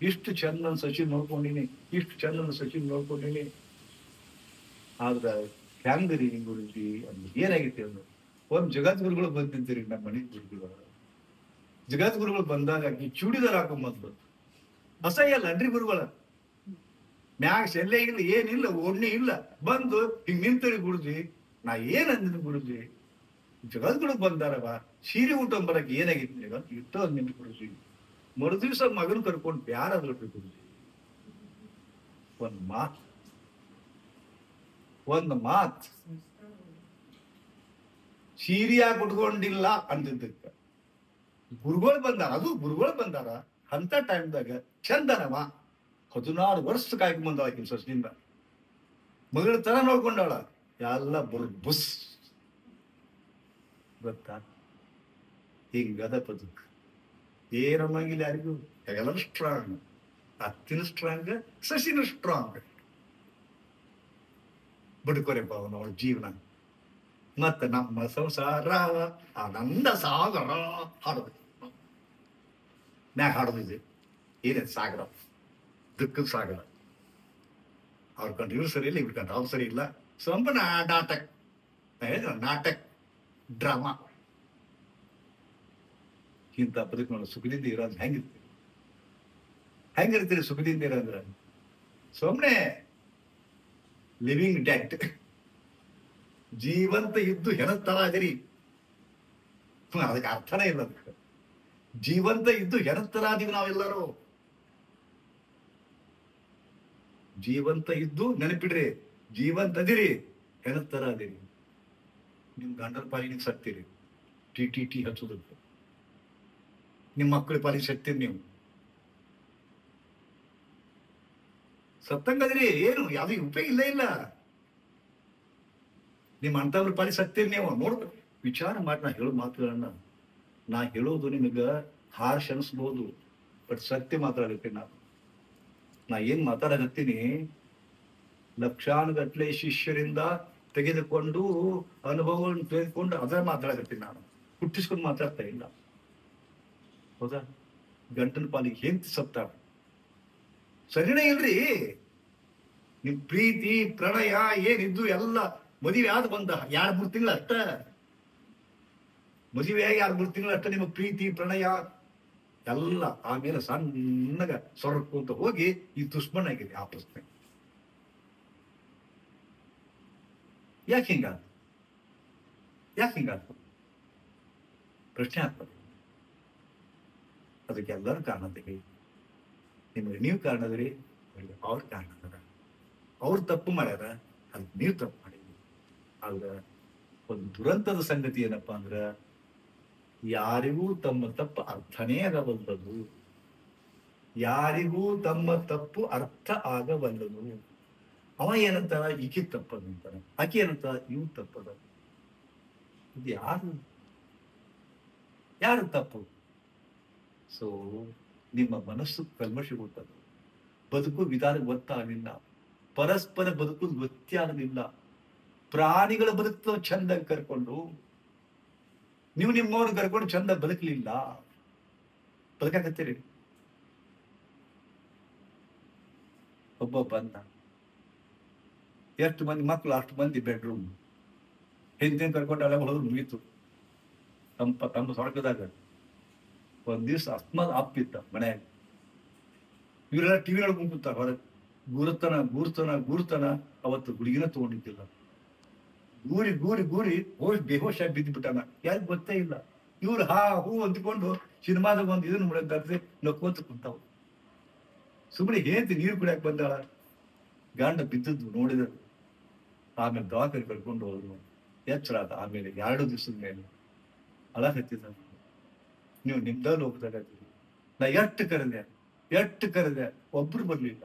ಇಷ್ಟು ಚಂದನ ಸಚಿನ್ ನೋಡ್ಕೊಂಡಿನಿ, ಇಷ್ಟು ಚಂದನ ಸಚಿನ್ ನೋಡ್ಕೊಂಡಿನಿ. ಆದ್ರ ಹೆಂಗ್ರಿ ಗುರುಜಿ ಅಂದ್ರೆ ಏನಾಗೈತಿ ಅಂದ್ರೆ ಒಂದ್ ಜಗದ್ಗುರುಗಳು ಬಂದಿದ್ದೀರಿ ನಮ್ಮ ಮನೆ ಗುರುಗಳು. ಜಗದ್ಗುರುಗಳು ಬಂದಾಗ ಈ ಚೂಡಿದಾರ ಹಾಕೊಂಬಂದು ಅಸಹ್ಯ ಅಲ್ರಿ ಗುರುಗಳ. ಮ್ಯಾಗ ಸೆಲ್ಲೆ ಇಲ್ಲ, ಏನಿಲ್ಲ, ಓಡ್ನೆ ಇಲ್ಲ, ಬಂದು ಹಿಂಗ್ ನಿಂತರಿ ಗುರುಜಿ. ನಾ ಏನ್ ಅಂದಿನ ಗುರುಜಿ, ಜಗದ್ಗುರು ಬಂದಾರವ ಸೀರೆ ಊಟಂಬರಕ್ಕೆ ಏನಾಗಿತ್ತು ಈಗ ಇಟ್ಟು ಅಂದಿನ ಗುರುಜಿ. ಮರು ದಿವ್ಸ ಮಗನ್ ಕರ್ಕೊಂಡು ಬ್ಯಾರಾದ್ರು ಗುರುಜಿ. ಒಂದ್ ಮಾತ್ ಸೀರಿಯಾಗಿ ಉಟ್ಕೊಂಡಿಲ್ಲ ಅಂದಿದ್ದಕ್ಕ ಗುರುಗಳು ಬಂದಾರ. ಅದು ಗುರುಗಳು ಬಂದಾರ ಅಂತ ಟೈಮ್ದಾಗ ಚಂದನವ 16 ವರ್ಷ ಕಾಯ್ಕೊಂಡ್ ಬಂದವ ಆಕಿನ ಸಸ್ದಿಂದ. ಮಗಳ ತರ ನೋಡ್ಕೊಂಡವಳ ಎಲ್ಲ ಬುಸ್ ಗೊತ್ತಾ. ಹಿಂಗದ ಬದುಕು ಏನಮ್ಮಂಗಿಲ್ಲ ಯಾರಿಗೂ. ಎಲ್ಲರೂ ಸ್ಟ್ರಾಂಗ್, ಅತ್ತಿನ ಸ್ಟ್ರಾಂಗ್, ಸಸಿನ ಸ್ಟ್ರಾಂಗ್. ಬದುಕೋರೆಪ್ಪ ಅವಳ ಜೀವನ. ಮತ್ತೆ ನಮ್ಮ ಸಂಸಾರ ಆನಂದ ಸಾಗರ ಹಾಡೋದು. ಮ್ಯಾಗ ಹಾಡೋದಿದೆ ಏನೇನು ಸಾಗರ, ದುಃಖದ ಸಾಗರ. ಅವ್ರ ಕಂಡು ಇವ್ರು ಸರಿ ಇಲ್ಲ, ಇವ್ರ ಕಂಡು ಅವ್ರು ಸರಿ ಇಲ್ಲ. ಸ್ವಲ್ಪ ನಾಟಕ ನಾಟಕ ಡ್ರಾಮಾ. ಇಂಥ ಬದುಕು ನೋಡ ಸುಖದಿಂದ ಇರೋದು ಹೆಂಗಿರ್ತೀರಿ? ಹೆಂಗಿರ್ತೀರಿ ಸುಖದಿಂದ ಇರೋದ್ರ? ಸುಮ್ಮನೆ ಲಿವಿಂಗ್ ಡೆಡ್. ಜೀವಂತ ಇದ್ದು ಹೆಣತರ ಅದಿರಿ. ಅದಕ್ಕೆ ಅರ್ಥನೇ ಇಲ್ಲ. ಅದಕ್ಕೆ ಜೀವಂತ ಇದ್ದು ಹೆಣತರ ಅದೀವಿ ನಾವೆಲ್ಲರೂ. ಜೀವಂತ ಇದ್ದು ನೆನಪಿಡ್ರಿ, ಜೀವಂತ ಅದಿರಿ, ಹೆಣತರ ಅದಿರಿ. ನಿಮ್ ಗಂಡನ ಪಾಲಿಗೆ ಸತ್ತೀರಿ, ಟಿ ಹಚ್ಚೋದಕ್ಕೆ. ನಿಮ್ಮ ಮಕ್ಕಳ ಪಾಲಿಗೆ ಸತ್ತೀರಿ ನೀವು. ಸತ್ತಂಗದ್ರಿ ಏನು ಯಾವ್ದು ಉಪಯೋಗ ಇಲ್ಲ ಇಲ್ಲ. ನಿಮ್ಮ ಅಂತವ್ರ ಪಾಲಿ ಸತ್ತೀರಿ ನೀವು. ನೋಡ್ಬೇಕು, ವಿಚಾರ ಮಾಡಿ ನಾ ಹೇಳೋ ಮಾತುಗಳನ್ನ. ನಾ ಹೇಳೋದು ನಿಮಗ ಹಾರ್ಷ್ ಅನಿಸ್ಬೋದು, ಬಟ್ ಸತ್ಯ ಮಾತಾಡತ್ತೀನಿ ನಾನು. ನಾ ಏನ್ ಮಾತಾಡಕತ್ತೀನಿ, ಲಕ್ಷಾನುಗಟ್ಲೆ ಶಿಷ್ಯರಿಂದ ತೆಗೆದುಕೊಂಡು ಅನುಭವವನ್ನು ತೆಗೆದುಕೊಂಡು ಅದರ ಮಾತಾಡಕತ್ತೀನಿ ನಾನು. ಹುಟ್ಟಿಸ್ಕೊಂಡು ಮಾತಾಡ್ತಾ ಇಲ್ಲ. ಹೌದಾ? ಗಂಟನ ಪಾಲಿಗೆ ಹೆಂಗ್ ಸತ್ತಾರ ಸರಿನೇ ಇಲ್ರಿ. ನಿಮ್ ಪ್ರೀತಿ ಪ್ರಣಯ ಏನಿದ್ದು ಎಲ್ಲ ಮದುವೆ ಆದ ಬಂದ 2-3 ತಿಂಗಳ ಅಷ್ಟ. ಮದುವೆಯಾಗಿ 2-3 ತಿಂಗಳ ಅಷ್ಟ ನಿಮ್ಮ ಪ್ರೀತಿ ಪ್ರಣಯ ಎಲ್ಲ. ಆಮೇಲೆ ಸಣ್ಣಗ ಸೊರಕೊಂತ ಹೋಗಿ ಈ ದುಶ್ಮನ್ ಆಗಿದೆ ಆ ಪ್ರಶ್ನೆ. ಯಾಕೆ ಹಿಂಗಾದ? ಯಾಕೆ ಹಿಂಗಾದ ಪ್ರಶ್ನೆ ಆಗ್ತದೆ. ಅದಕ್ಕೆ ಎಲ್ಲರೂ ಕಾರಣ ತೆಗಿ. ನಿಮ್ಗೆ ನೀವು ಕಾರಣದ್ರಿ, ಅವ್ರ ಕಾರಣ ಅದ. ಅವ್ರು ತಪ್ಪು ಮಾಡ್ಯಾರ, ಅದಕ್ಕೆ ನೀವು ತಪ್ಪು ಮಾಡಿದ್ರಿ. ಆದ್ರ ಒಂದು ದುರಂತದ ಸಂಗತಿ ಏನಪ್ಪಾ ಅಂದ್ರ, ಯಾರಿಗೂ ತಮ್ಮ ತಪ್ಪು ಅರ್ಥನೇ ಆಗಬಲ್ಲದು. ಯಾರಿಗೂ ತಮ್ಮ ತಪ್ಪು ಅರ್ಥ ಆಗಬಲ್ಲದು. ಅವ ಏನಂತಾರ, ಈಕಿ ತಪ್ಪದ ಅಂತಾರ, ಆಕೆ ಏನಂತ ಇವ್ ತಪ್ಪದ. ಇದು ಯಾರು ತಪ್ಪು? ಸೊ ನಿಮ್ಮ ಮನಸ್ಸು ಕಲ್ಮಶಗೊಳ್ತದ. ಬದುಕು ವಿಧಾನ ಗೊತ್ತಾಗಲಿಲ್ಲ, ಪರಸ್ಪರ ಬದುಕು ಗೊತ್ತೇ ಆಗಲಿಲ್ಲ. ಪ್ರಾಣಿಗಳ ಬದುಕು ಚಂದ ಕರ್ಕೊಂಡು ನೀವು ನಿಮ್ಮವ್ರನ್ನ ಕರ್ಕೊಂಡು ಚಂದ ಬದುಕಲಿಲ್ಲ. ಬದುಕಾಕತ್ತೀರಿ. ಒಬ್ಬ ಬಂದ, ಎಷ್ಟು ಮಂದಿ ಮಕ್ಕಳು ಅಷ್ಟು ಮಂದಿ ಬೆಡ್ರೂಮ್. ಹಿಂದಿನ ಕರ್ಕೊಂಡು ಅಲೆ ಹೊಡೆದ್ರು ಮುಗೀತು. ತಮ್ಮ ಸೊಳಕದಾಗ ಒಂದ್ ದಿವ್ಸ ಅಸ್ಮಾದ ಅಪ್ಪಿತ್ತ ಮನ್ಯಾಗ. ಇವರೆಲ್ಲ ಟಿವಿ ನೋಡ್ಕೊಂಡ್ ಕೂತಾರ ಹೊರಗೆ. ಗೂರ್ತನ ಅವತ್ತು ಗುಡಿಗಿನ ತಗೊಂಡಿದ್ದಿಲ್ಲ. ಗೂರಿ ಬೇಹೋಶ ಬಿದ್ದು ಬಿಟ್ಟಾನ. ಯಾರಿಗ್ ಗೊತ್ತೇ ಇಲ್ಲ. ಇವ್ರು ಹೂ ಅಂದ್ಕೊಂಡು ಸಿನಿಮಾದಾಗ ಒಂದು ಇದನ್ನ ಮುಡಕ್ಕೆ ನಕ್ಕೋತ ಕುಂತಾವ. ಸುಮ್ಮನೆ ಹೇಂತಿ ನೀರು ಕುಡಿಯಕ್ ಬಂದಾಳ. ಗಂಡ ಬಿದ್ದದ್ದು ನೋಡಿದ್ರು. ಆಮೇಲೆ ದವಾಖಾನೆ ಕರ್ಕೊಂಡು ಹೋದ್ರು. ಎಚ್ಚರ ಆದ. ಆಮೇಲೆ 2 ದಿವಸದ ಮೇಲೆ ಅಳ ಹತ್ತಿದ. ನೀವು ನಿಮ್ದಲ್ಲಿ ಹೋಗ್ದಾಗ ನಾ ಎಷ್ಟು ಕರೆದೆ ಒಬ್ರು ಬರ್ಲಿಲ್ಲ.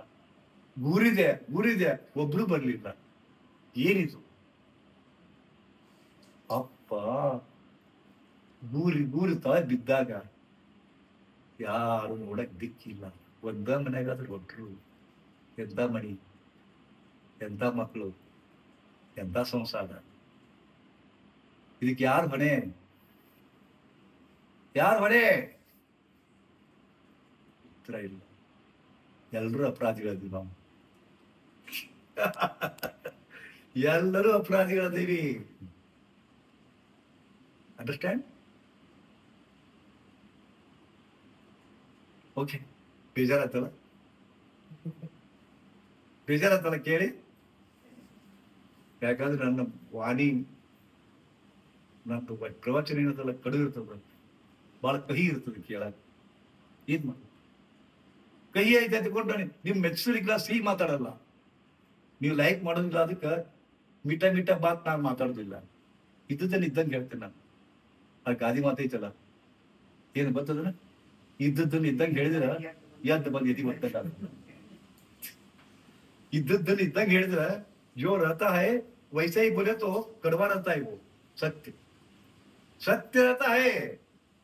ಗೂರಿದೆ ಒಬ್ರು ಬರ್ಲಿಲ್ಲ. ಏನಿದು ಅಪ್ಪ? ಗೂರಿ ತ ಬಿದ್ದಾಗ ಯಾರು ನೋಡಕ್ ದಿಕ್ಕಿಲ್ಲ. ಒಂದ ಮನೆಗಾದ್ರೂ ಒಟ್ರು. ಎಂತ ಮಣಿ, ಎಂತ ಮಕ್ಕಳು, ಎಂತ ಸಂಸಾರ. ಇದಕ್ಕೆ ಯಾರು ಹೊಣೆ? ಯಾರು ಹೊಣೆ? ಉತ್ತರ ಇಲ್ಲ. ಎಲ್ಲರೂ ಅಪರಾಧಿಗಳಿದ್ದೀವಿ ನಾವು. ಎಲ್ಲರೂ ಅಪರಾಧಿಗಳಿದ್ದೀವಿ. ಅಂಡರ್ಸ್ಟ್ಯಾಂಡ್? ಓಕೆ, ಬೇಜಾರಾತಲ್ಲ? ಬೇಜಾರಾತಲ್ಲ ಕೇಳಿ? ಯಾಕಂದ್ರೆ ನನ್ನ ವಾಣಿ, ನನ್ನ ಪ್ರವಚನ ಏನದಲ್ಲ ಕಡು ಇರ್ತದ, ಬಹಳ ಕಹಿ ಇರ್ತದೆ ಕೇಳಕ್. ಏನ್ ಮಾಡ ಕಹಿ ಐತೆ ಅಂದ್ಕೊಂಡು ನಿಮ್ ಮೆಚ್ಚುರಿಕೆ ಸಿಹಿ ಮಾತಾಡಲ್ಲ. ನೀವು ಲೈಕ್ ಮಾಡೋದಿಲ್ಲ, ಅದಕ್ಕೆ ಮಿಠ ಮಿಠ ಬಾತ್ ನಾನು ಮಾತಾಡೋದಿಲ್ಲ. ಇದ್ದದನ್ನ ಇದ್ದಂಗೆ ಹೇಳ್ತೇನೆ ನಾನು. ಆ ಗಾದಿ ಮಾತೈತಲ್ಲ, ಏನು ಬರ್ತದ? ಇದ್ದದ್ದನ್ನ ಇದ್ದಂಗೆ ಹೇಳಿದ್ರ ಎದ್ದು ಬಂದು ಎದಿ ಬರ್ತದ. ಇದ್ದದ್ದನ್ನ ಇದ್ದಂಗೆ ಹೇಳಿದ್ರ जो रहता है वैसे ही बोले तो कड़वा रहता है. वो सत्य सत्य रहता है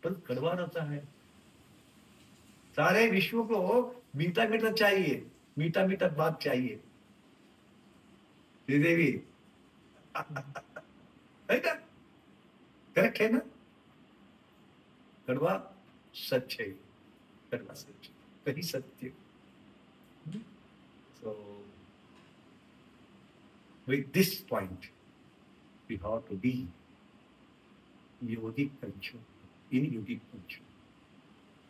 पर कड़वा रहता है. सारे विश्व को मीठा मीठा चाहिए, मीठा मीठा बात चाहिए. श्रीदेवी है ना? करेक्ट है ना? कड़वा सच है, कड़वा सच, कहीं सत्य. So with this point, we have to be yogic culture. In yogic culture,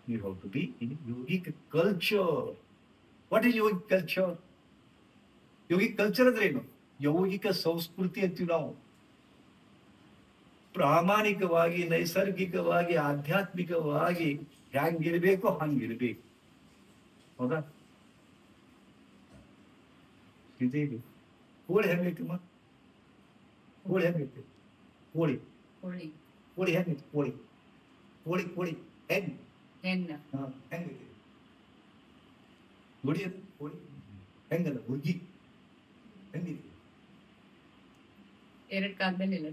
we have to be in yogic culture. What is yogic culture? Yogic culture ಅಂದ್ರೆ ಏನು? ಯೌಗಿಕ ಸಂಸ್ಕೃತಿ ಅಂತೀವಿ ನಾವು. ಪ್ರಾಮಾಣಿಕವಾಗಿ, ನೈಸರ್ಗಿಕವಾಗಿ, ಆಧ್ಯಾತ್ಮಿಕವಾಗಿ ಹ್ಯಾಂಗಿರ್ಬೇಕು ಹಂಗಿರ್ಬೇಕು. ಹೌದಾ? ಇದೇನು ಕೋಳಿ ಹೆಂಗೈತಿಮ್ಮ? ಕೋಳಿ ಹೆಂಗೈತಿ? ಕೋಳಿ ಕೋಳಿ ಕೋಳಿ ಹೆಂಗೈತಿ? ಕೋಳಿ ಕೋಳಿ ಕೋಳಿ ಹೆಂಗ್ ಹೆಣ್ಣ ಹೆಂಗೈತಿ? ನೋಡಿ ಕೋಳಿ ಹೆಂಗಲ್ಲ? ಹುಡುಗಿ ಹೆಂಗೈತಿ? ಎರಡ್ ಕಾಲ ಮೇಲೆ ಇಲ್ಲ.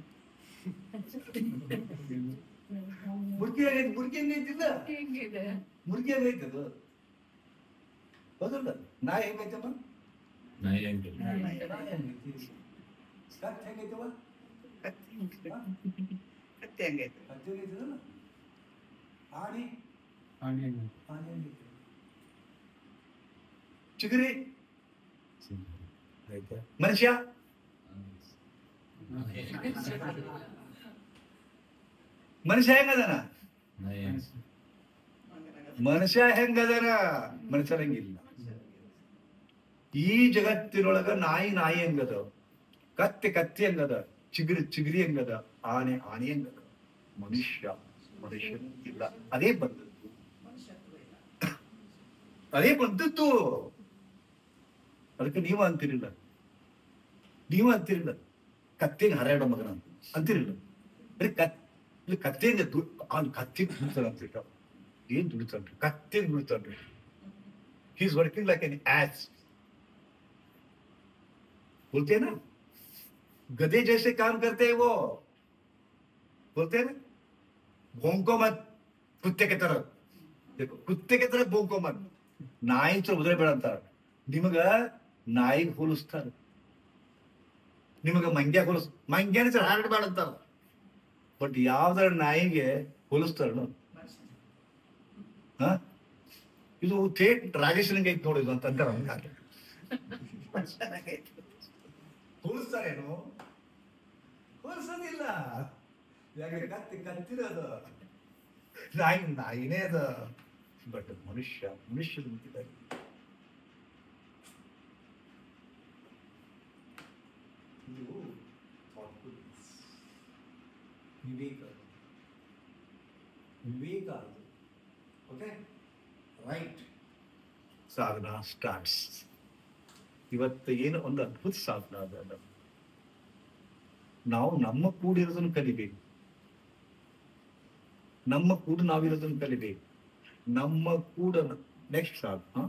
ಮುರ್ಗಿ ಆಗೈತಿ. ಮುರ್ಗಿ ಹೆಂಗೈತಿಲ್ಲ? ಹೆಂಗಿದೆ? ಮುರ್ಗಿ ಹೆಂಗೈತಿ ಅದು? ಹೌದಲ್ಲ? ನಾಯಿ ಹೆಂಗೈತಮ್ಮ? ನಾಯಿ ಹೆಂಗೆ? ಕತ್ತೆ ಹೆಂಗೈತವ? ಕತ್ತೆ ಹೆಂಗೈತೆ? ಕತ್ತೆ ಹೆಂಗೈತದಲ್ಲ? ಆನೆ ಆನೆ ಆನೆ ಹೆಂಗೈತೆ? ಚಿಗರಿ ಮನುಷ್ಯ ಮನುಷ್ಯ ಹೆಂಗದನ? ನಾಯಿ ಹೆಂಗೆ? ಮನುಷ್ಯ ಹೆಂಗದನ? ಮನುಷ್ಯ ಹೆಂಗಿಲ್ಲ. ಈ ಜಗತ್ತಿನೊಳಗ ನಾಯಿ ನಾಯಿ ಹೆಂಗದ, ಕತ್ತೆ ಕತ್ತಿ ಹೆಂಗದ, ಚಿಗುರಿ ಚಿಗುರಿ ಹೆಂಗದ, ಆನೆ ಆನೆ ಹೆಂಗದ. ಮನುಷ್ಯ ಮನುಷ್ಯ ಇಲ್ಲ. ಅದೇ ಬಂದದ್ದು, ಅದೇ ಬಂದದ್ದು. ಅದಕ್ಕೆ ನೀವು ಅಂತಿರಿಲ್ಲ, ನೀವು ಅಂತಿರಿಲ್ಲ ಕತ್ತೆಗೆ ಹರಡೋ ಮಗನ ಅಂತಿರಿಲ್ಲ. ಬರೀ ಕತ್ತೆಯಿಂದ ಕತ್ತಿ ದುಡಿತಾನ ಅಂತ. ಏನ್ ದುಡಿತಾನ್ರಿ? ಕತ್ತೆಗೆ ದುಡಿತಾನ್ರಿ. He is working like an ass. बोलते हैं ना, गधे जैसे काम करते हैं वो. बोलते हैं ना, भौंको मत कुत्ते की तरह. देखो, कुत्ते की तरह भौंको मत. ನಾಯಿ ಚ ಉದ್ರೆ ಬೇಡ ಅಂತಾರ. ನಿಮಗ ನಾಯಿಗೆ ಹೋಲಿಸ್ತಾರ, ನಿಮಗ ಮಂಗ್ಯ ಮಂಗ್ಯನ ಚ ಹಾರಡ್ಬೇಡ ಅಂತಾರ. ಬಟ್ ಯಾವ್ದಾರ ನಾಯಿಗೆ ಹೋಲಿಸ್ತಾರ? ಇದು ಥೇಟ್ ರಾಜೇಶ್ವರಂಗೆ ಐತಿ ನೋಡಿದ್ರು ಅಂತ ಅಂತಾರ. ಹೋಲಿಸ್ತಾರೇನು? ಹೋಲಿಸೋದಿಲ್ಲ. ಯಾಕೆ? ಕತ್ತಿ ಕತ್ತಿರೋದು, ನಾಯಿ ನಾಯಿನೇ ಅದ. ಬಟ್ ಮನುಷ್ಯ ಮನುಷ್ಯರು ನಿಂತಿದ್ದಾರೆ. ಇದು ವಿವೇಕ, ವಿವೇಕ ಅದು. Okay, right. ಸಾಧನಾ ಸ್ಟಾರ್ಟ್ಸ್. ಇವತ್ತು ಏನು ಒಂದು ಅದ್ಭುತ ಸಾಧನ ಅದ. ನಾವು ನಮ್ಮ ಕೂಡಿರೋದನ್ನು ಕಲಿಬೇಕು, ನಮ್ಮ ಕೂಡ ನಾವಿರೋದನ್ನು ಕಲಿಬೇಕು. ನಮ್ಮ ಕೂಡ ನೆಕ್ಸ್ಟ್ ಸಾಧನ